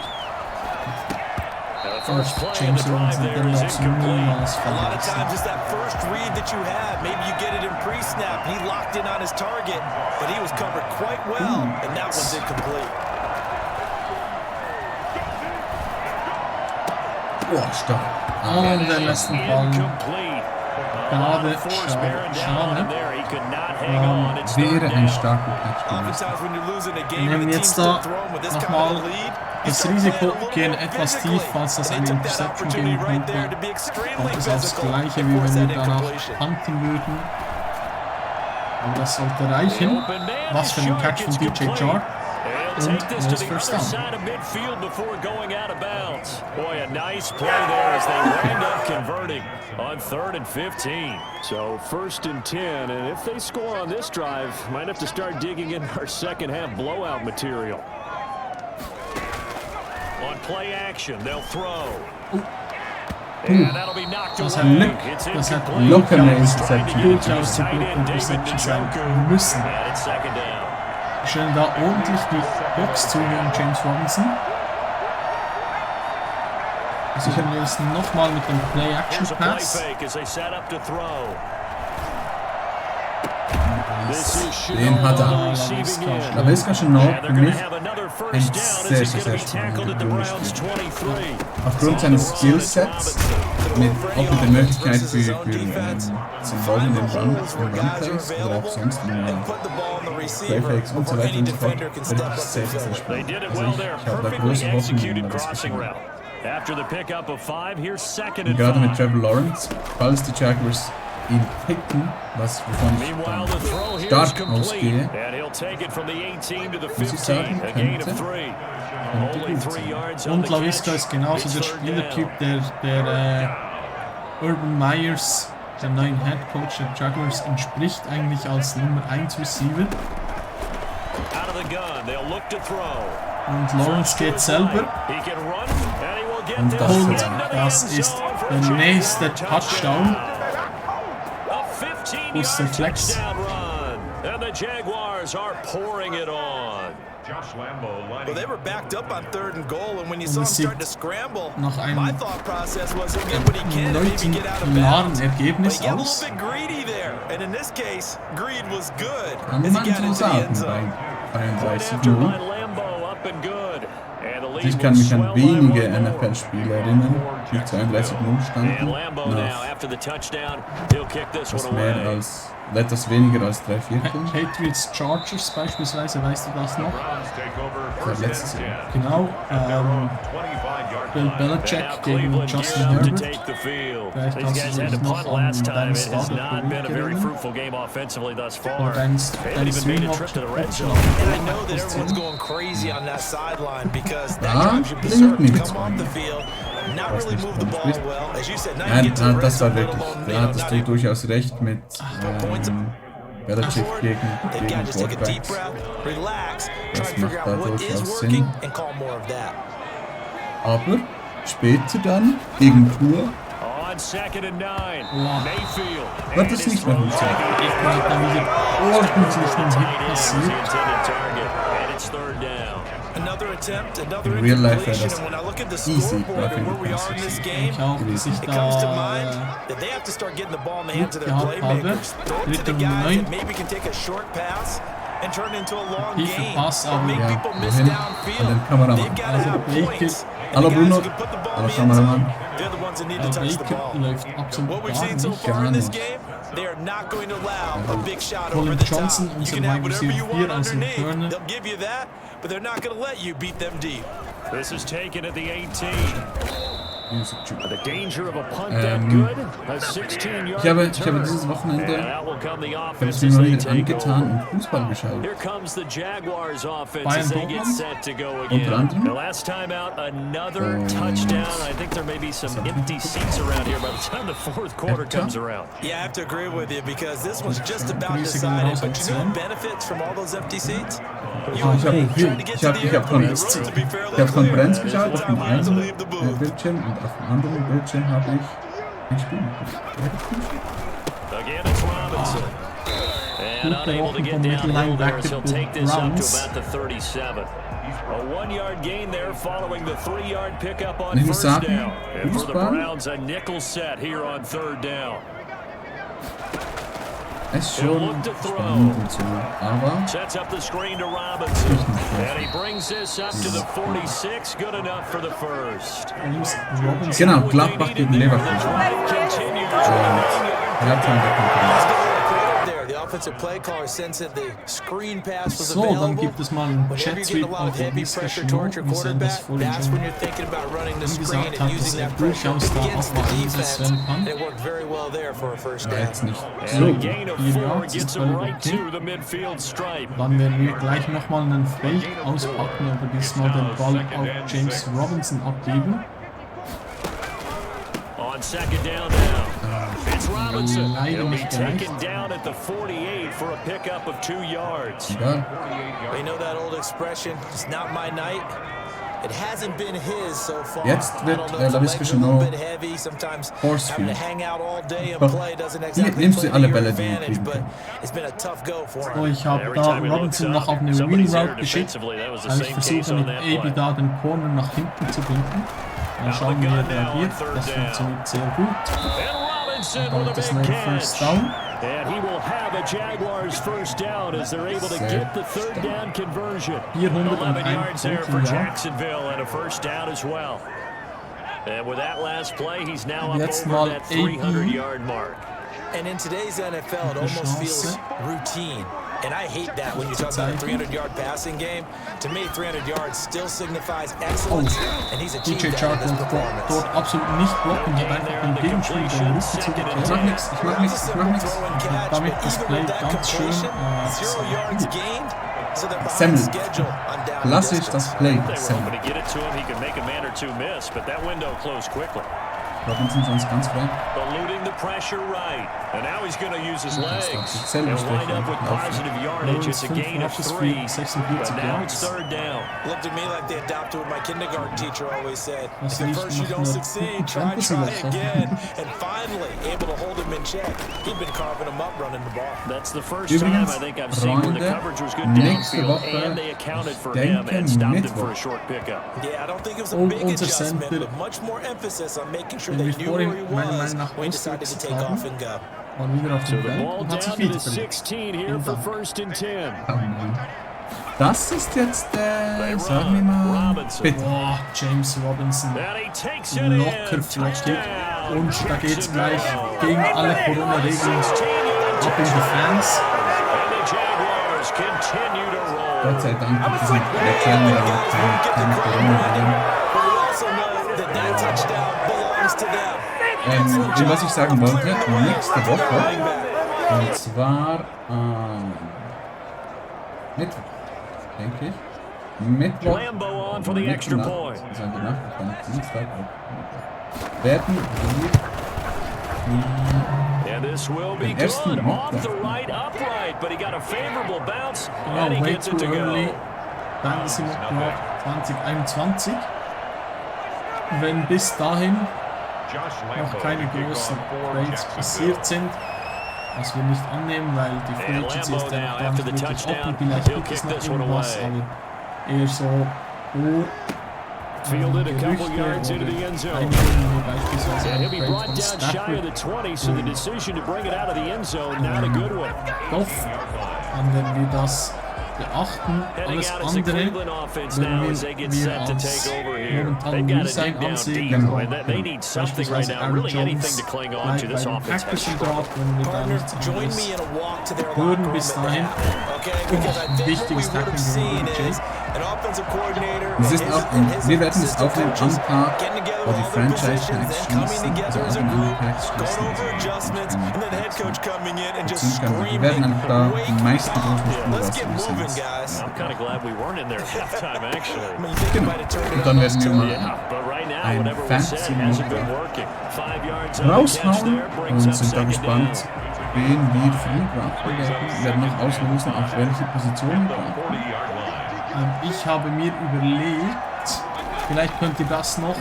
The first play of the James drive Robinson, there der is noch so incomplete. niemals A lot of verletzt. times it's that first read that you have. Maybe you get it in pre-snap. He locked in on his target, but he was covered quite well, and that one's incomplete. Boah, stark. Und der letzten Ball. Incomplete. Schade, Force bearing down on him schade. there. He could not hang on. It's Wäre third ein down. starker Catch gewesen. Oftentimes when you're losing a Wir game and nehmen the jetzt team's da still throwing with this kind of nochmal a lead, das Risiko, gehen etwas tief, falls das eine Interception geben könnte. Und das ist das gleiche, wie wenn wir danach punten würden. Aber das sollte reichen. Was für ein Catch von DJ Chark. Take Und this to neues the First other Down. side of midfield before going out of bounds. Boy, a nice play there as they wind up converting on 3rd and 15. So 1st and 10, and if they score on this drive, might have to start digging in our second half blowout material. On play action, they'll throw. And that'll be knocked Das away. hat, It's das hat incomplete. Locker eine Interception. durchaus zum Glück eine Interception sein müssen. And it's 2nd down. Stellen da ordentlich die Box zu gegen James Robinson. Versuchen wir es nochmal mit dem Here's a play Play-Action-Pass. fake as they set up to throw. Den hat er. LaVisca Chenault für mich ein sehr, sehr, sehr spannender Spieler. Aufgrund seines Skillsets, auch mit der Möglichkeit für zum Vollen im Run-Plays oder auch sonst in Playfakes und so weiter und so fort, werde ich sehr, sehr, sehr spannend. Also ich habe da große Hoffnung in LaVisca Chenault. Und gerade mit Trevor Lawrence, falls die Jaguars ihn picken, wovon ich stark ausgehe, muss ich sagen, könnte gut sein. Und LaVisca ist genauso der Spielertyp, der Urban Meyers, der neuen Head Coach der Jaguars, entspricht eigentlich als Nummer 1 Receiver. Und Lawrence geht selber. Und das ist der nächste Touchdown. Wo ist der Flex? Well, they were backed up on 3rd and goal, and when you Und saw him es sieht starting to scramble, nach einem my thought process was he'll get what he can if he can get out of klaren bounds. Ergebnis But he got a aus. little bit greedy there, and in this case, greed was good Kann as he man got so into the end sagen zone. bei 33-0. Ich kann mich an wenige NFL-Spiele erinnern, die 32-0 standen, nach etwas weniger als 3/4. Patriots Chargers beispielsweise, weißt du das noch? Das war letztes Jahr. Genau. Bill Belichick gegen Justin Herbert. Vielleicht kannst du dich noch an deinen Start erinnern. Oder deinen Stream auf And I know that everyone's going crazy on that sideline because that drives you berserk to come off the field, not really move the ball well. As you said, now you get to the red Das zone, war let wirklich, alone da hattest du durchaus recht mit Belichick gegen They've got to just take a deep Quarterbacks. breath, relax, try Das to macht figure da out what is durchaus working Sinn. and call more of that. Aber später dann gegen Tour wird es nicht mehr funktionieren. da wieder ordentlich einen Hit passiert. Another attempt, another In real life wäre incompletion, das and when I look at the easy, scoreboard glaube and where we are in this game, Ich auch, dass ich it comes to da mind that they have to start getting the ball in the hands of their Glück gehabt playmakers. habe. Throw it to the Dritte und guys 9. that maybe can take a short pass and turn it into a long Tiefer game. Pass, Or aber make ja, people miss wohin? downfield. An den Kameramann. They've got to Also have Baker. points. And Hallo the guys Bruno. who can put the ball Hallo in the end zone, Kameramann. they're the ones that need to touch the Baker ball. läuft absolut What we've gar seen so nicht. far in this nicht. game, they are not going to allow a big shot over Colin the top. Johnson, You unser can have Wide whatever you Receiver 4 want als underneath. Returner. They'll give you that, but they're not going to let you beat them deep. This is taken at the 18. The danger of a punt Ähm, that good. A 16-yard Ich habe return. dieses Wochenende And out will come the ich habe offense es mir as mal they wieder take angetan over. und Fußball geschaut. Here comes the Jaguars offense Bayern as they get Dortmund. set to go Unter again. anderem. The last time out, another Und- touchdown. I think there may be some empty seats around here by the time the fourth quarter Etwa? comes around. Yeah, I have to agree with you because this was just about Grüße gehen decided. raus But an you know Sven. what benefits from all those empty seats? You Ich and me trying to get to the habe airport. The Konferenz roads will be fairly Konferenz clear. geschaut There's auf no dem need to einen leave the booth. Bildschirm und auf dem anderen Bildschirm habe ich ein Spiel geguckt. Again, it's Robinson. And Gute unable to Woche get vom down there as he'll Mittellinebacker take this up to Browns. about the 37. A 1-yard gain there following the 3-yard pickup on Ich muss first sagen, down. And for the Fußball- Browns, a nickel set here on 3rd down. Es ist schon spannend und so, aber Sets up the screen to Robinson. And he brings this up to the 46. Good enough for the first. Robinson. genau, Gladbach gegen Leverkusen. Continues. Halbzeit der Konferenz. There, the offensive play caller sensed that the screen pass was So, dann available. gibt es mal einen Whenever Jet you're getting Sweep a lot auf of heavy LaVisca pressure Chenault. towards your Wir sehen das quarterback, vorhin that's schon when you're thinking about running the screen gesagt and hat, using dass that pressure durchaus da against auch the mal defense. eingesetzt werden kann. And it worked very well there for a first Ja, down. jetzt nicht And so a gut. gain of Hier 4 ja, gets ist him völlig right okay. to the midfield stripe. Dann werden wir gleich nochmal einen Fake auspacken, aber diesmal den Ball auf James Robinson abgeben. On 2nd down now. It's Robinson. Leider He'll be nicht gereicht. taken down at the 48 for a pickup of 2 yards. Egal. You know that old expression, it's not my night. It hasn't been his so far. Jetzt I wird, don't know if the LaVisca legs are a little Chenault bit heavy. Sometimes Force having to Feed. hang out all day and Doch. play doesn't Hier exactly nimmst du play alle to your Bälle, die du advantage, kriegen but kannst. it's been a tough go for So, him. ich habe Every da time he Robinson looks noch auf up, eine Wheel somebody's there Route geschickt, defensively. That was the weil ich same versuche case on mit that Abi play. da den Corner nach hinten zu binden. Dann schauen wir, wie er reagiert. Das funktioniert sehr gut. And Robinson Dann with a das big neue First catch. Down. And he will have a Jaguars first down as they're able to get the third down conversion. 11 yards there for Jacksonville and a first down as well. And with that last play, he's now up over that 300-yard mark. And in today's NFL, it almost feels routine. And I hate that when you talk about a 300-yard passing game. To me, 300 yards still signifies excellence, and he's achieved that in this performance. Dort absolut nicht blocken, hat einfach den Gegenspieler den Rücken zugekehrt. Ich mach nichts. Damit das Play ganz schön Semmel. Klassisch das Play. Semmel. Robinson sonst ganz frei. Eluding the pressure right. And now he's going to use his legs. And wind up with positive yardage. It's a gain of 3. But now it's third down. Looked to me like they adopted what my kindergarten teacher always said. If at first you don't succeed, try again. And finally, able to hold him in check. He'd been carving him up running the ball. That's the first time I think I've seen where the coverage was good downfield and they accounted for him and stopped him for a short pickup. Yeah, I don't think it was a big adjustment, but much more emphasis on making sure they knew where he was when he decided to take off and go. So the ball down to the 16 here for first and 10. Das ist jetzt sagen wir mal, bitte. Oh, James Robinson. Locker flockig. Und da geht's gleich gegen alle Corona-Regeln ab in die Fans. Gott sei Dank gibt es nicht keine Corona-Regeln. Was ich sagen wollte, nächste Woche, und zwar Mittwoch, denke ich. Mittwoch, Dienstag, werden wir den ersten Mock Way Too Early Fantasy Mock 2021. Wenn bis dahin noch keine großen Trades passiert sind, was wir nicht annehmen, weil die Free Agency ist ja noch gar nicht wirklich offen, vielleicht gibt es noch irgendwas, aber eher so Gerüchte oder Einwürfe, beispielsweise ein Trade von Stafford Goff, dann werden wir das beachten. Alles andere werden wir als momentan Resign ansehen. Beispielsweise Aaron Jones bleibt bei den Packers im Draft, wenn wir da nichts anderes hören bis dahin. Und ein wichtiges Tackling gegen Jay. Wir werden es aufnehmen am Tag, wo die Franchise Tags schließen, also allgemeine Tags schließen. Wir werden einfach da die meisten großen Spieler rausnehmen. Genau. Und dann werden wir mal ein Fantasy-Mode raushauen und sind da gespannt, wen wir früh brauchen werden. Wir werden noch auslosen, auf welche Position wir brauchen. Ich habe mir überlegt, vielleicht könnt ihr das noch auf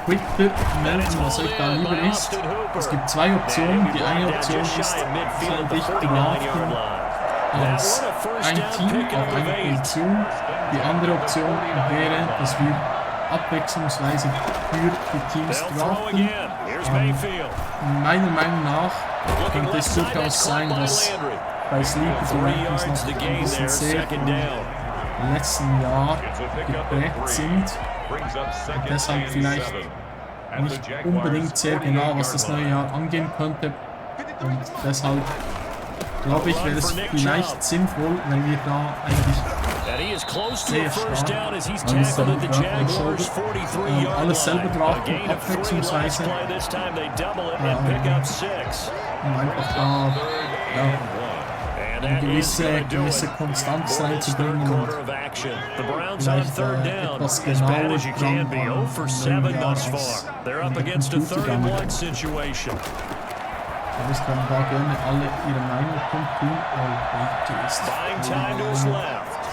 Twitter melden, was euch da lieber ist. Es gibt zwei Optionen. Die eine Option ist, soll ich draften als ein Team auf einer Position. Die andere Option wäre, dass wir abwechslungsweise für die Teams draften. Meiner Meinung nach könnte es durchaus sein, dass bei Sleeper die Rankings noch ein bisschen sehr im letzten Jahr geprägt sind und deshalb vielleicht nicht unbedingt sehr genau, was das neue Jahr angehen könnte, und deshalb glaube ich, wäre es vielleicht sinnvoll, wenn wir da eigentlich sehr stark alles selber draften, abwechslungsweise um einfach da eine gewisse Konstanz reinzubringen und vielleicht etwas genauer dran an neuen Jahr als an der Computer damals. Aber können da gerne alle ihre Meinung kundtun, weil wichtig ist.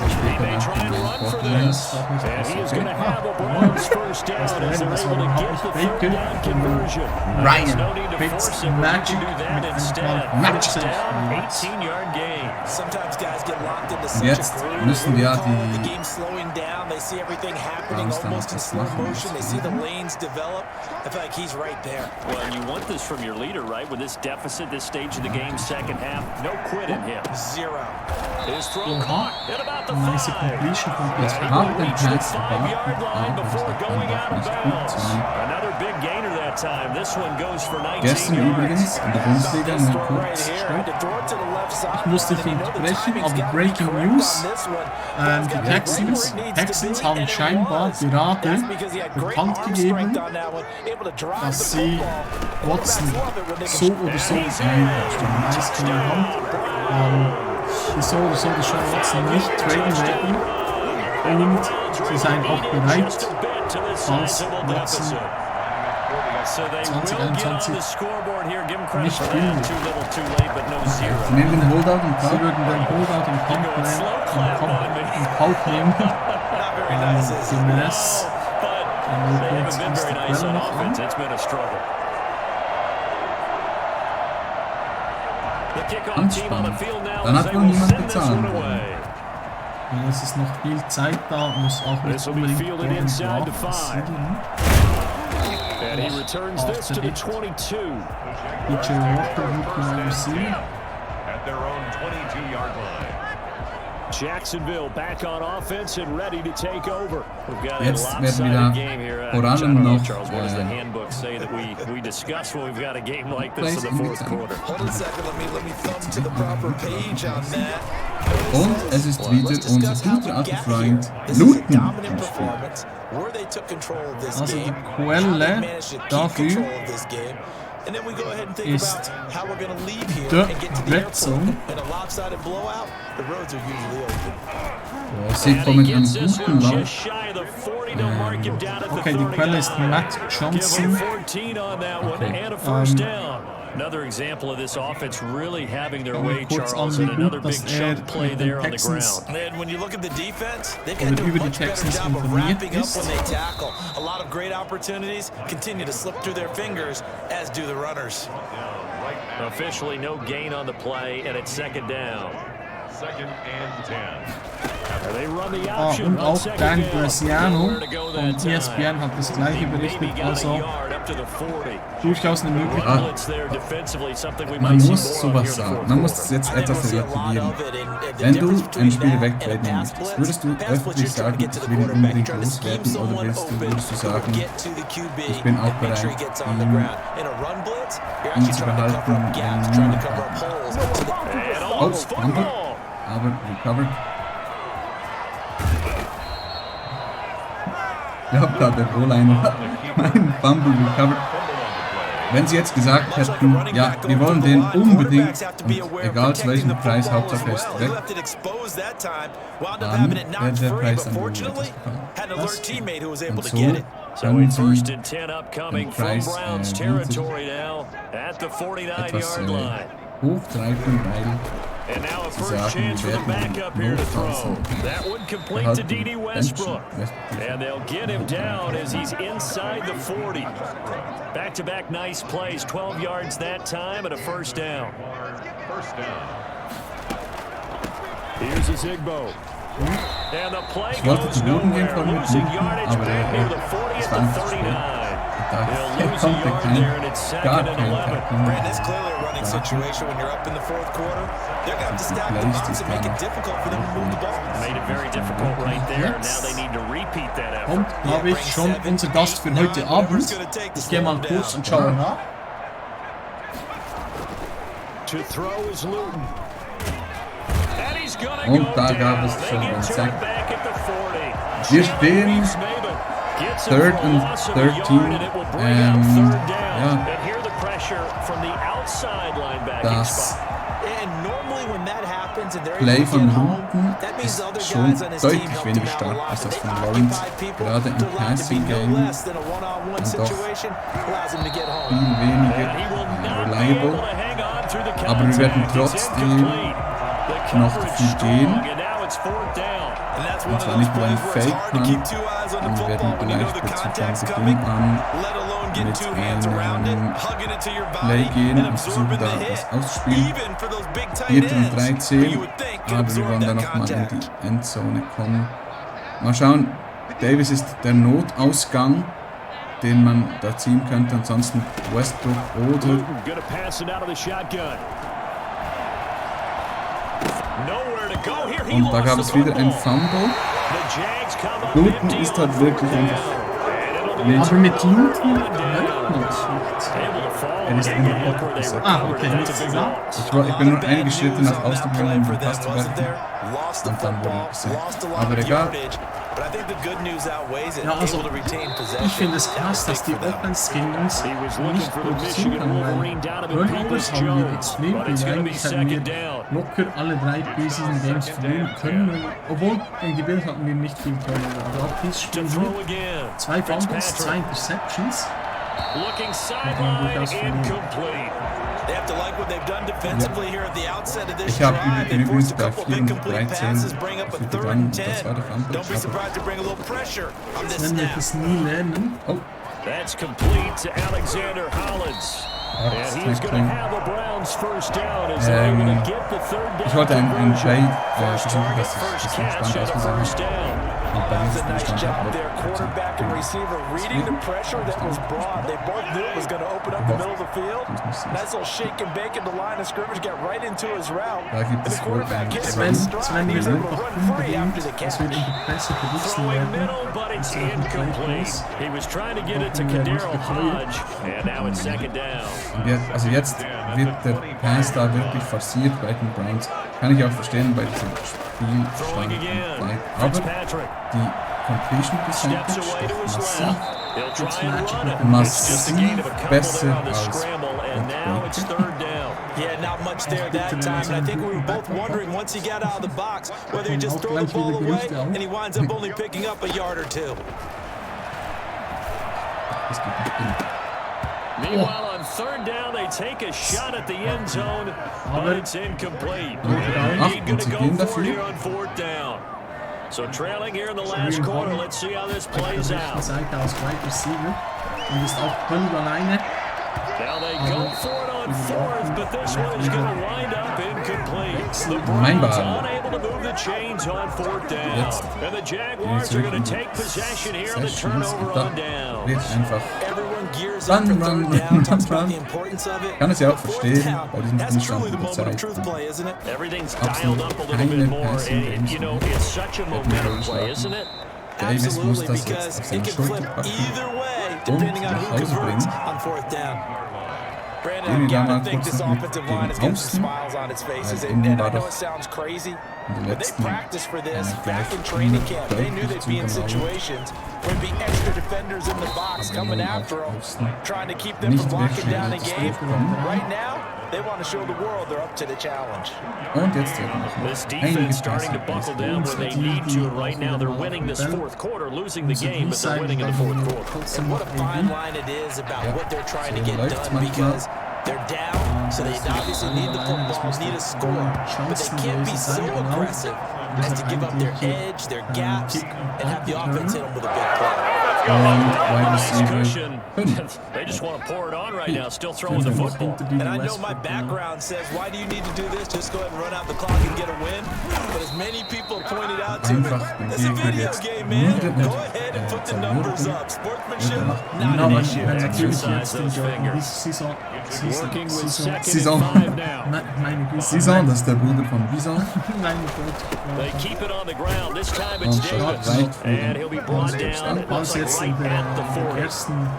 später nach dem Wortwitze. And he is going to have a Browns first down as they're able to get the third down conversion. Ryan No need to Fitz force it. Magic Do that mit instead. einem First Magic. down, 18-yard gain. Sometimes guys get locked into Und such jetzt a groove. müssen ja The die game slowing down. They see everything happening Browns dann almost in etwas slow machen motion. They müssen. see the lanes develop. I feel like he's right there. Well, and you want this from your leader, right? With this deficit, this stage of the game, second half, no quit in him. Zero. His throw caught at about the Nice 5. completion von Jetzt Platz. haben den Reached the Pass gewartet, 5-yard line aber es before hat going einfach out of nicht bounds. funktioniert. Another big gainer that time. This one goes for 19 Gestern yards. übrigens in der Bundesliga This nur throw right kurz. here. Had to throw it to the left side. Ich muss dich And you know the unterbrechen, timing's aber gotta be Breaking correct News. on this one. Die Texans haben scheinbar gerade bekannt gegeben, dass sie Watson so oder so die so oder so die Sean Watson nicht traden werden und sie seien auch bereit, falls Watson 2021 nicht spielen wird. Sie nehmen den Holdout und Sie würden den Holdout im Kauf nehmen, gemäß Quelle noch an. Anspannend. Dann hat wohl niemand bezahlen wollen. Ja, es ist noch viel Zeit da, muss auch nicht unbedingt irgendwo passieren. And he returns this to the 22. DJ Walker, Rookie receiver. At their own 22-yard line. Jacksonville back on offense and ready to take over. We've got a Jetzt werden lopsided wieder game here. vor I don't allem know, noch Charles, what does the handbook say that we discuss when we've got a game like this in the fourth quarter? Hold on a second. Let me thumb to the proper page on that. Und es ist wieder unser guter alter Freund Luton im Spiel. Also die Quelle dafür ist der Red-Zone. Ja, sie kommen an guten Land. Okay, die Quelle ist Matt Johnson. Another example of this offense really having their way, Kurz Charles, and anliegen, another big dass er chunk play mit there den on the Texans ground. And when you look at the defense, they've got oder to do a über die much better Texans job of informiert wrapping up ist. when they tackle. A lot of great opportunities continue to slip through their fingers, as do the runners. Officially no gain on the play, and it's second down. Second and 10. They run the option Und on auch second Dan down. Graziano Nowhere to go von that time. ESPN hat das gleiche berichtet, Maybe got a also yard up to the 40. durchaus eine Möglichkeit. Blitz there defensively, something we Man might see muss more of sowas here in the sagen. fourth Man muss quarter. das jetzt etwas relativieren. Wenn du ein Spiel wegtraden möchtest, würdest du öffentlich sagen, ich will ihn unbedingt loswerden, oder würdest du sagen, ich bin auch bereit, ihn zu behalten, wenn niemand hat. Oh, Fumble, aber recovered. Ja, da der O-Liner meinen Fumble recovered. Wenn sie jetzt gesagt hätten, ja, wir wollen den unbedingt, und egal zu welchem Preis, Hauptsache er ist weg, dann wäre der Preis an ihn etwas gefallen. Und so So können it's first sie and 10 den upcoming from Preis Browns territory now at the etwas 49-yard line. hochtreiben, weil And now a sie first sagen, chance for wir the werden backup here to throw. notfalls That one complete to D.D. Westbrook. And they'll get him down as he's inside the 40. Back-to-back nice plays, 12 yards that time and a first down. First down. Here's a Zigbo. And the play Ich wollte goes zu Boden gehen nowhere, von mit losing Luton, yardage aber back near the 40 es at war the einfach zu spät. 39. Da They'll lose a konnte yard there and it's gar second and kein 11. Brandon, it's clearly a running situation when you're up in the fourth quarter. They're going to have to stack the box and make it difficult for them to move the ball. Made it very difficult right there. Now they need to repeat that effort. Und da habe ich schon unser Gast für heute Abend. Ich gehe mal kurz und schaue nach. To throw is Luton. And he's gonna Und go da gab down. es They schon get einen turned Sack. back at the 40. Wir stehen Gets him Third for a and loss of a yard, 13. and it will bring up third down. Ja, And here the pressure from the outside linebacking das spot. And normally when that happens and they're Play able to von get home, Luton that means ist other schon guys on his team deutlich helped weniger him out a stark lot. als das If von they Lawrence, occupy people, gerade im they're allowed to be Passing no Game less than a one-on-one und doch situation, allows him to get home. viel weniger And he will not be reliable. able to hang on through the Aber wir werden contact. It's trotzdem incomplete. The noch coverage viel gehen. strong, and now Und zwar nicht nur ein Fake-Punt, wir werden vielleicht dazu von Beginn an mit einem Play gehen und versuchen da das auszuspielen. 4. und 13, aber wir wollen da nochmal in die Endzone kommen. Mal schauen, Davis ist der Notausgang, den man da ziehen könnte, ansonsten Westbrook oder und da gab es wieder ein Fumble. Luton ist halt wirklich einfach. Aber mit Luton nicht. Er ist in der Pocket gesetzt. Okay, nichts gesagt. Ich bin nur einige Schritte nach außen gegangen, um den Pass zu werfen. Und dann wurde er gesetzt. Aber egal. Ja, also, ich finde es krass, dass die Offense gegen uns nicht produzieren kann, weil Turnovers haben wir extrem viel. Eigentlich hätten wir locker alle 3 Preseason Games verlieren können, obwohl gegen die Bills hatten wir nicht viel Turnover. Aber auch dieses Spiel nur 2 Fumbles, 2 Interceptions. Ich habe übrigens bei 4 und 13 für die Run, und das war der Fumble. Jetzt werden wir das nie lernen. Oh. That's complete to Alexander Hollins. And he's going to have a Browns first down as they're going to get the third down. Ich wollte einen Trade versuchen, dass ich das entspannt ausgesehen habe. Und bei diesem Spielstand habe quarterback and receiver reading the pressure that was brought. They both knew it was going to open up the middle of the field. Nice little shake and bake at the line of scrimmage, get right into his route. Da gibt es wohl einen Sven will einfach unbedingt, dass wir in die Presse verwechseln werden. Das ist incomplete. He was trying to get it to Kadero Hodge, and now it's second down. Und jetzt wird der Pass da wirklich forciert bei den Browns. Kann ich auch verstehen bei diesem Spielstand. Aber die Completion Percentage ist massiv besser als Yeah, not much there that time. And I think we were both wondering once he got out of the box whether he just throw the ball away and he winds up only picking up a yard or two. Meanwhile, on third down, they take a shot at the end zone, but it's incomplete. Indeed, going to go for it here on fourth down. So trailing here in the last quarter, let's see how this plays out. Seite aus Wide Receiver und ist auch völlig alleine. Now they go for it on fourth, but this one is going to wind up incomplete. The Browns unable to move the chains on fourth down. And the Jaguars are going to take possession here on the turnover on down. Everyone gears up for third down, talks about the importance of it. Kann es ja auch verstehen, bei diesem That's truly the moment of truth play, isn't it? Everything's dialed up a little bit more, and you know, it's such a momentum play, isn't it? Davis muss das jetzt auf seine Schulter packen und nach Hause bringen. Gehen wir da mal kurz noch mit gegen außen, weil innen war doch in den letzten gleich deutlich zugelaufen. Aber nun auf außen nicht wirklich schnell ins Spiel kommen. Und jetzt werden noch einige Pässe They're down, so they obviously need the football, need a score, but they can't be so aggressive as to give up their edge, their gaps, and have the offense hit them with a big play. Wide receiver 5. They just want to pour it on right now, still throwing the football. And I know my background says, why do you need to do this? Just go ahead and run out the clock and get a win. But as many people pointed out to me, it's a video game, man. Go ahead and put the numbers up. Sportsmanship, not an issue. Exercise those fingers. Saison, das ist der Bruder von Bison. They keep it on the ground. This time it's Davis, and he'll be brought down. Looks like right at the 40.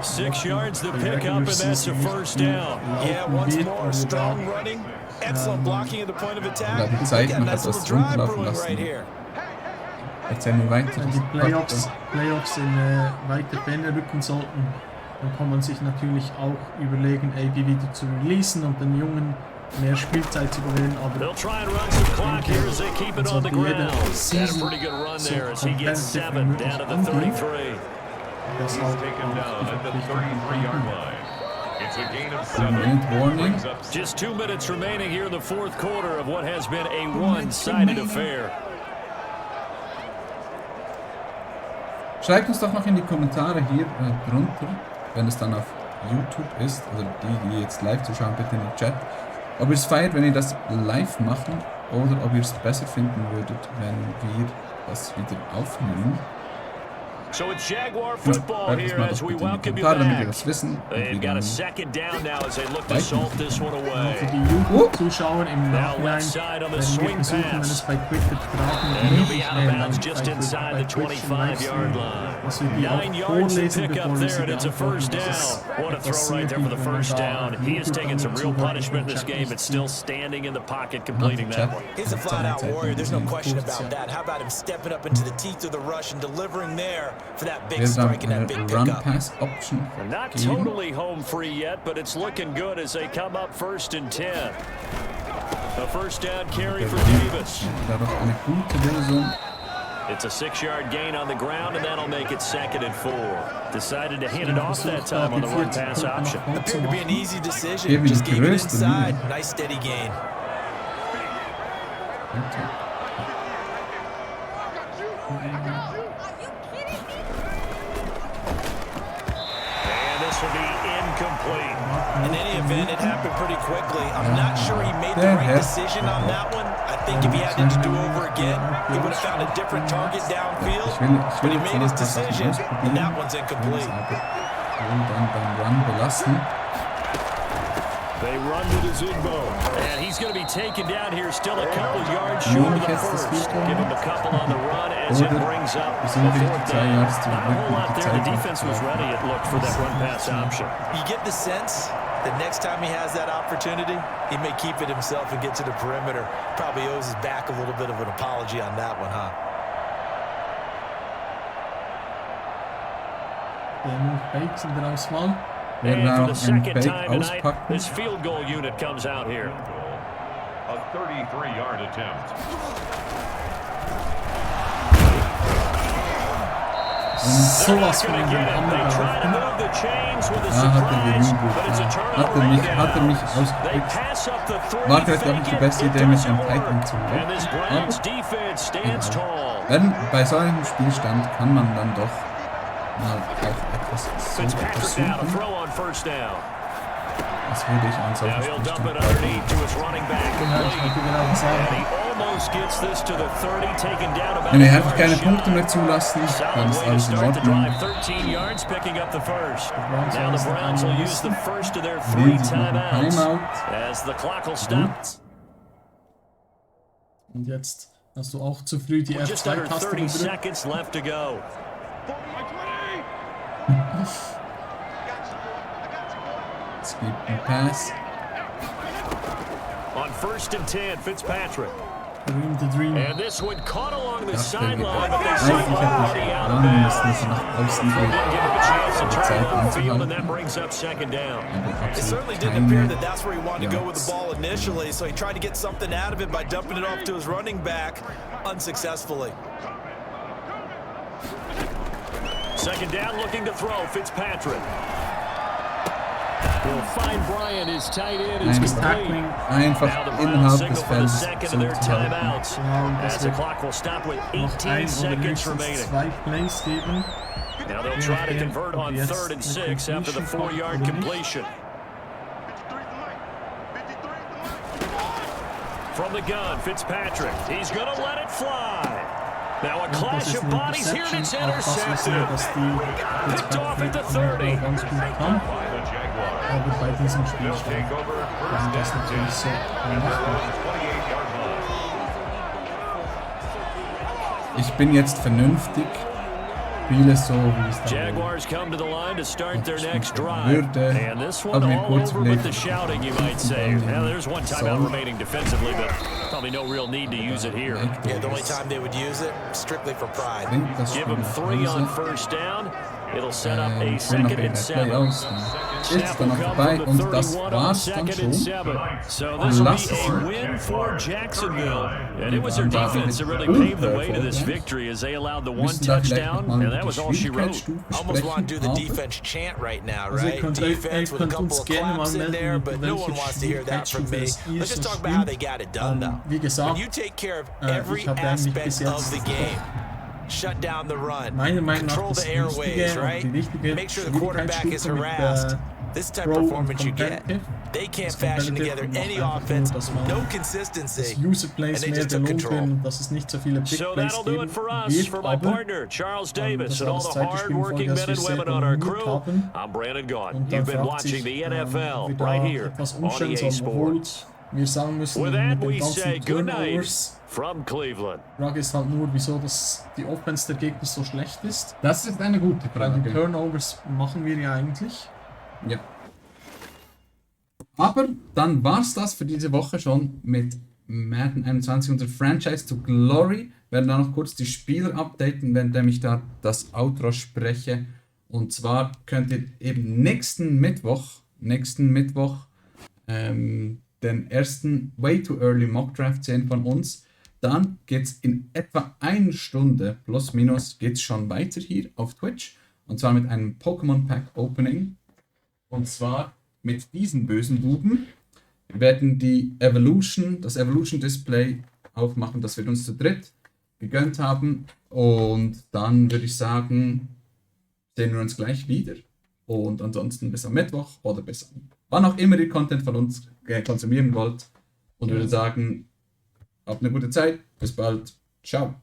6 yards to pick up, and that's a first down. Yeah, once more, strong running, excellent blocking at the point of attack. Die Zeit noch etwas runterlaufen lassen. Erzähl mir weiter. Wenn die Playoffs in weite Ferne rücken sollten, dann kann man sich natürlich auch überlegen, AB wieder zu releasen und den Jungen mehr Spielzeit zu gewähren, aber They'll try and run some clock here as they keep it on the ground. Had a pretty good run there as he gets 7 down to the 33. das auch Taken down at the 33-yard line. It's a gain of 7. Warning. Just 2 minutes remaining here in the fourth quarter of what has been a one-sided affair. Schreibt uns doch noch in die Kommentare hier drunter, wenn es dann auf YouTube ist, oder die jetzt live zuschauen, bitte in den Chat, ob ihr es feiert, wenn ihr das live machen, oder ob ihr es besser finden würdet, wenn wir das wieder aufnehmen. So it's Jaguar football here as we welcome you damit wir back. das wissen. They've got a second down now as they look to salt this one away. Für die YouTube-Zuschauer im Now Nachhinein left side on the werden wir swing versuchen, wenn es pass. bei Quick And it'll be out of bounds just inside the 25-yard line. dass wir die 9 auch yards to vorlesen, pick bevor up wir there, sie and it's a first beantworten. Das down. ist What a etwas throw right there for the nervig, wenn man first da down. He has YouTube taken some real zuhört punishment in und this Chat game, but nicht still sieht. standing in the pocket, completing that one. He's a flat-out warrior. There's no question about that. How about him stepping up into the teeth of the rush and delivering there for that big strike and that big pickup? Run-Pass-Option Not geben. totally home free yet, but it's looking good as they come up 1st and 10. A first down carry for Davis. Da doch eine gute Lösung. It's a 6-yard gain on the ground, and that'll make it 2nd and 4. Decided to hand it off that time on the run pass option. Appeared to be an easy decision. Geben Just die gave it größte inside. Mühe. Nice steady gain. And this will be incomplete. In any event, it happened pretty quickly. I'm not sure he made the right decision on that one. I think if he had it to do over again, he would have found a different target downfield. But he made his decision, and that one's incomplete. Dann beim Run belassen. They run to the Zigbo. And he's going to be taken down here, still a couple yards short of the first. Give him a couple on the run as it brings up the 4th down. Not a whole lot there. The defense was ready, it looked, for that run pass option. You get the sense that next time he has that opportunity, he may keep it himself and get to the perimeter. Probably owes his back a little bit of an apology on that one, huh? Fakes in der Auswahl. Werden And for auch the einen second Fake time tonight, auspacken. this field goal unit comes out here. A 33-yard attempt. Sowas von Gonna einem get it. They try to Hammer. move the chains with a Ah, hat er surprise, gejubelt. but it's a Hat er turnover mich, right hat er now. mich They ausgetrickst. pass up the 3, War vielleicht auch nicht die fake beste it, Idee, it mit doesn't einem Titan work. zu And this Browns laufen. defense stands tall. Wenn bei so einem Spielstand kann man dann doch mal auch etwas so Fitzpatrick now to versuchen. throw on 1st down. Das würde ich an Now solchen he'll dump it Spielständen underneath to his running back. Ja, ich wollte genau And sagen. he almost gets this to the 30, taken down about Wenn a wir einfach keine yard Punkte shy. mehr zulassen, dann ist Solid way to alles in start the Ordnung. drive. 13 yards, picking up the first. Browns Now the müssen Browns will einmal use the müssen. first of their Nehmen 3 sie noch ein timeouts Timeout. as the clock will stop. Gut. Und jetzt hast du auch zu früh die Just under F2-Taste 30 gedrückt. seconds left to go. Es gibt einen Pass. On 1st and 10, Fitzpatrick. Dream the Dream. And this one caught along the Das wäre sideline, but they eigentlich say hätte already ich out of ahnen müssen, dass bounds. er nach außen Didn't geht. give him a chance to turn Zeit it on field, and anzuhalten. that brings up 2nd down. Aber It certainly absolut didn't appear keine that that's where he wanted to go with Yards. the ball initially, so he tried to get something out of it by dumping it off to his running back unsuccessfully. 2nd down, looking to throw, Fitzpatrick. Will find Bryant, his tight end is Nice complete. tackling. Einfach Now the Browns innerhalb signal des for the Feldes second of their zurückzuhalten. timeouts Ja, und as das the wird clock will stop with noch 18 ein oder seconds höchstens remaining. 2 Plays geben. Now they'll try to convert on 3rd and 6 after the 4-yard completion. From the gun, Fitzpatrick. He's going to let it fly. Now a Und das clash ist of eine bodies here, and it's Interception. Auch das wissen wir, intercepted. dass die Picked off at the Fitzpatrick 30. ganz gut kann. By the Jaguars. Aber bei diesem They'll Spielstand take over kann das 1st and 10. natürlich so machen. 28-yard line. Ich bin jetzt vernünftig. Spiele so, wie es dann Jaguars come to the line to start their next drive. würde. And this one Hab mir all kurz over with the überlegt, shouting, you might say. Now there's one timeout remaining defensively, but probably no real need to use it here. Yeah, the only time they would use it, strictly for pride. Bringt das Give Spiel him nach 3 on Hause. 1st down. It'll set up a Führen noch 2nd in and der Play 7. aus. Dann ist es dann noch vorbei und das war's dann schon. So this will Lass be es a mal. win for Jacksonville. And it was their defense that really paved the way to this victory as they allowed the one Müssen da vielleicht touchdown, nochmal and that was all she wrote. Geschwindigkeitsstufe Almost want to do the sprechen, aber defense chant right now, Also ihr right? könnt Defense with a könnt couple uns of gerne mal claps in melden, there, mit but no one welcher wants to hear that from Schwierigkeitsstufe me. das ihr Let's just so talk about how they spielt. got it done, though. Wie gesagt, When you take care of ich every habe eigentlich aspect bis of jetzt the game, shut down the run, meiner Meinung nach control das the airways, right? die richtige Make sure the quarterback is Schwierigkeitsstufe mit harassed. This type of Pro und performance you get. Competitive. They can't Das fashion Competitive together und auch any einfach offense, nur, dass man no das consistency, User and Plays they mehr just took belohnt control. werden und dass es nicht so viele Big So Plays that'll do geben it for us. wird, For my aber partner, Charles Davis, das and war all das the zweite Spiel in hard-working Folge, men das wir and sehr women on our dominiert crew, haben. I'm Brandon Gaudin. Und You've dann been fragt watching sich, the ob NFL wir right da here etwas on umstellen EA sollen, obwohl Sports. wir sagen müssen, With mit that, den we say ganzen good night Turnovers. from Cleveland. Die Frage ist halt nur, wieso dass die Offense der Gegner so schlecht ist. Das ist eine gute Weil die Frage. Turnovers machen wir ja eigentlich. Ja. Aber dann war's das für diese Woche schon mit Madden 21, unser Franchise to Glory. Wir werden da noch kurz die Spieler updaten, während ich da das Outro spreche. Und zwar könnt ihr eben nächsten Mittwoch den ersten Way Too Early Mock Draft sehen von uns. Dann geht's in etwa 1 Stunde plus minus geht's schon weiter hier auf Twitch. Und zwar mit einem Pokémon Pack Opening. Und zwar mit diesen bösen Buben. Wir werden das Evolution Display aufmachen, das wir uns zu dritt gegönnt haben. Und dann würde ich sagen, sehen wir uns gleich wieder. Und ansonsten bis am Mittwoch oder bis wann auch immer ihr Content von uns konsumieren wollt. Und würde sagen, habt eine gute Zeit. Bis bald. Ciao.